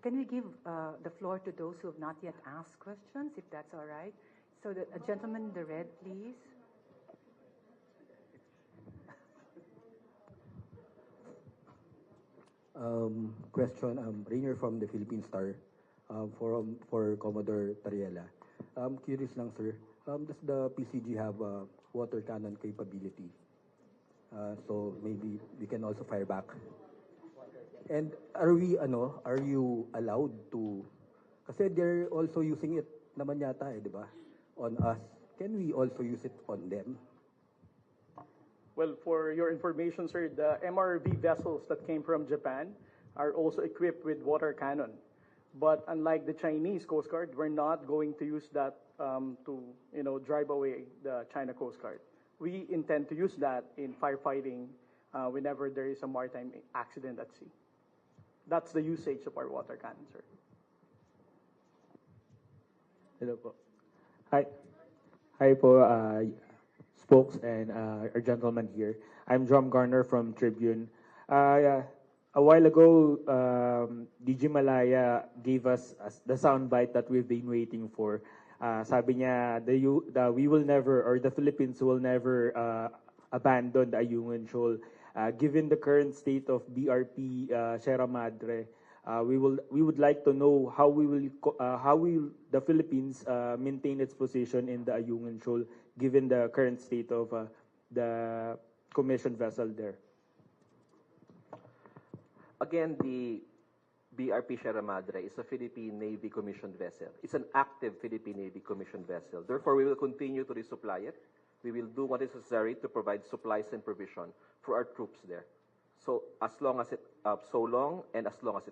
Can we give the floor to those who have not yet asked questions, if that's all right? So the gentleman in the red, please. Question, Rainier from the Philippine Star, for Commodore Tariela. Curious lang, sir, does the PCG have a water cannon capability? So maybe we can also fire back. And are you allowed to, kasi they're also using it naman yata di ba, on us. Can we also use it on them? Well, for your information, sir, the MRV vessels that came from Japan are also equipped with water cannon. But unlike the Chinese Coast Guard, we're not going to use that to drive away the China Coast Guard. We intend to use that in firefighting whenever there is a maritime accident at sea. That's the usage of our water cannon, sir. Hello po. Hi. Hi po, spokes and our gentleman here. I'm Drum Garner from Tribune. A while ago, DG Malaya gave us the soundbite that we've been waiting for. Sabi niya, we will never, or the Philippines will never abandon the Ayungin Shoal. Given the current state of BRP Sierra Madre, we would like to know how will the Philippines maintain its position in the Ayungin Shoal, given the current state of the commissioned vessel there. Again, the BRP Sierra Madre is a Philippine Navy commissioned vessel. It's an active Philippine Navy commissioned vessel. Therefore, we will continue to resupply it. We will do what is necessary to provide supplies and provision for our troops there. So as long as it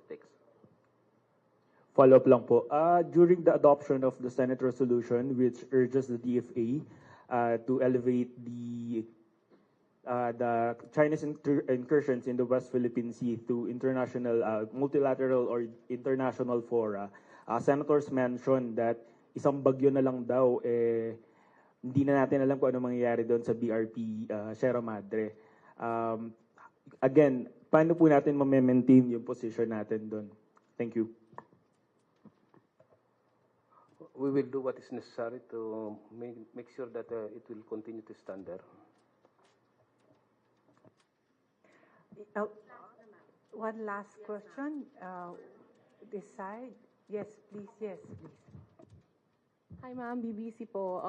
takes. Follow-up lang po. During the adoption of the Senate resolution, which urges the DFA to elevate the Chinese incursions in the West Philippine Sea to international, multilateral or international fora, senators mentioned that isang bagyo na lang daw, hindi na natin alam kung ano mangyayari doon sa BRP Sierra Madre. Again, paano po natin ma-maintain yung position natin doon? Thank you. We will do what is necessary to make sure that it will continue to stand there. One last question. This side. Yes, please. Yes, please. Hi, ma'am. BBC po.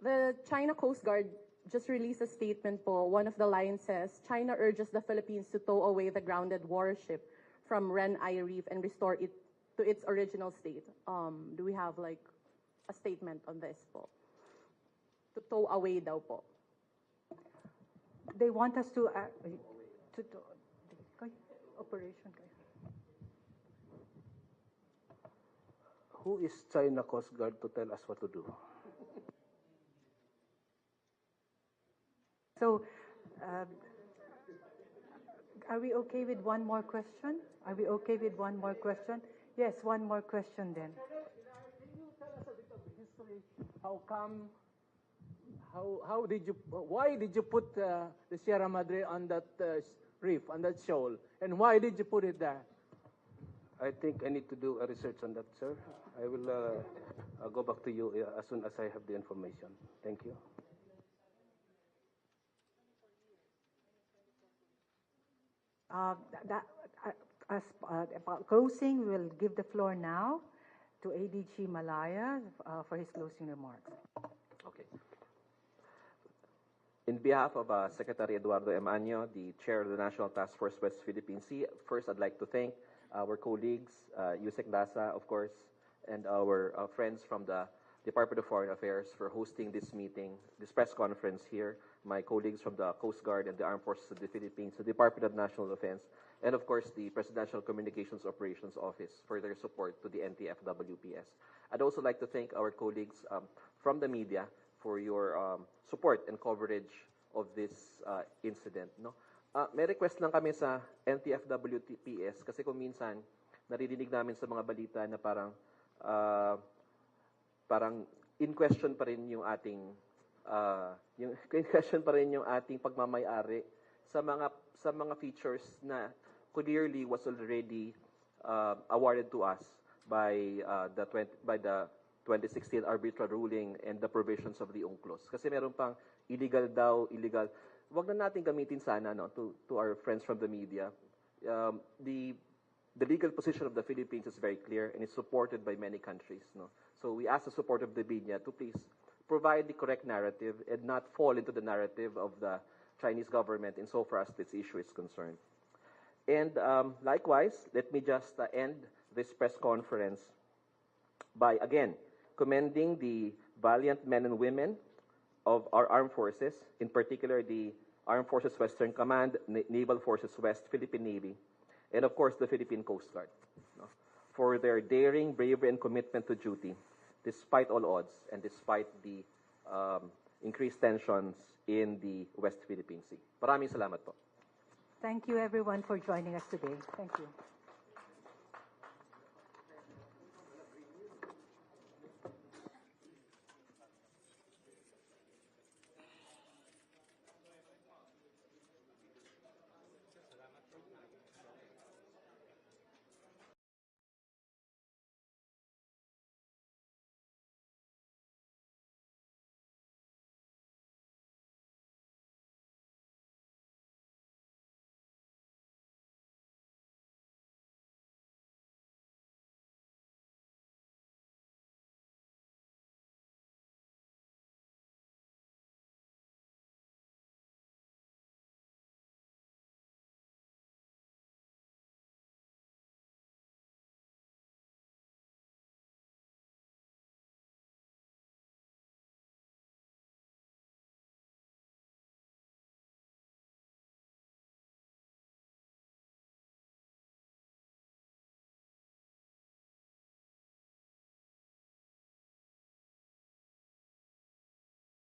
The China Coast Guard just released a statement po. One of the lines says, China urges the Philippines to tow away the grounded warship from Ren-Ai Reef and restore it to its original state. Do we have like a statement on this po? To tow away daw po. They want us to operation. Who is China Coast Guard to tell us what to do? So, are we okay with one more question? Are we okay with one more question? Yes, one more question then. Can you tell us a bit of history? How come? Why did you put the Sierra Madre on that reef, on that shoal, and why did you put it there? I think I need to do a research on that, sir. I will go back to you as soon as I have the information. Thank you. As closing, we will give the floor now to ADG Malaya for his closing remarks. Okay. In behalf of Secretary Eduardo M. Año, the Chair of the National Task Force West Philippine Sea, first I'd like to thank our colleagues, Yusek Dasa, of course, and our friends from the Department of Foreign Affairs for hosting this meeting, this press conference here, my colleagues from the Coast Guard and the Armed Forces of the Philippines, the Department of National Defense, and of course the Presidential Communications Operations Office for their support to the NTF-WPS. I'd also like to thank our colleagues from the media for your support and coverage of this incident. No? May request lang kami sa NTF-WPS kasi kung minsan naririnig namin sa mga balita na parang in question pa rin yung ating pagmamay-ari sa mga features na clearly was already awarded to us by the 2016 arbitral ruling and the provisions of the UNCLOS. Kasi meron pang illegal. Wag na natin gamitin sana to our friends from the media. The legal position of the Philippines is very clear and is supported by many countries. No? So we ask the support of the media to please provide the correct narrative and not fall into the narrative of the Chinese government insofar as this issue is concerned. And likewise, let me just end this press conference by, again, commending the valiant men and women of our armed forces, in particular the Armed Forces Western Command, Naval Forces West, Philippine Navy, and of course the Philippine Coast Guard, for their daring, bravery, and commitment to duty, despite all odds and despite the increased tensions in the West Philippine Sea. Maraming salamat po. Thank you everyone for joining us today. Thank you.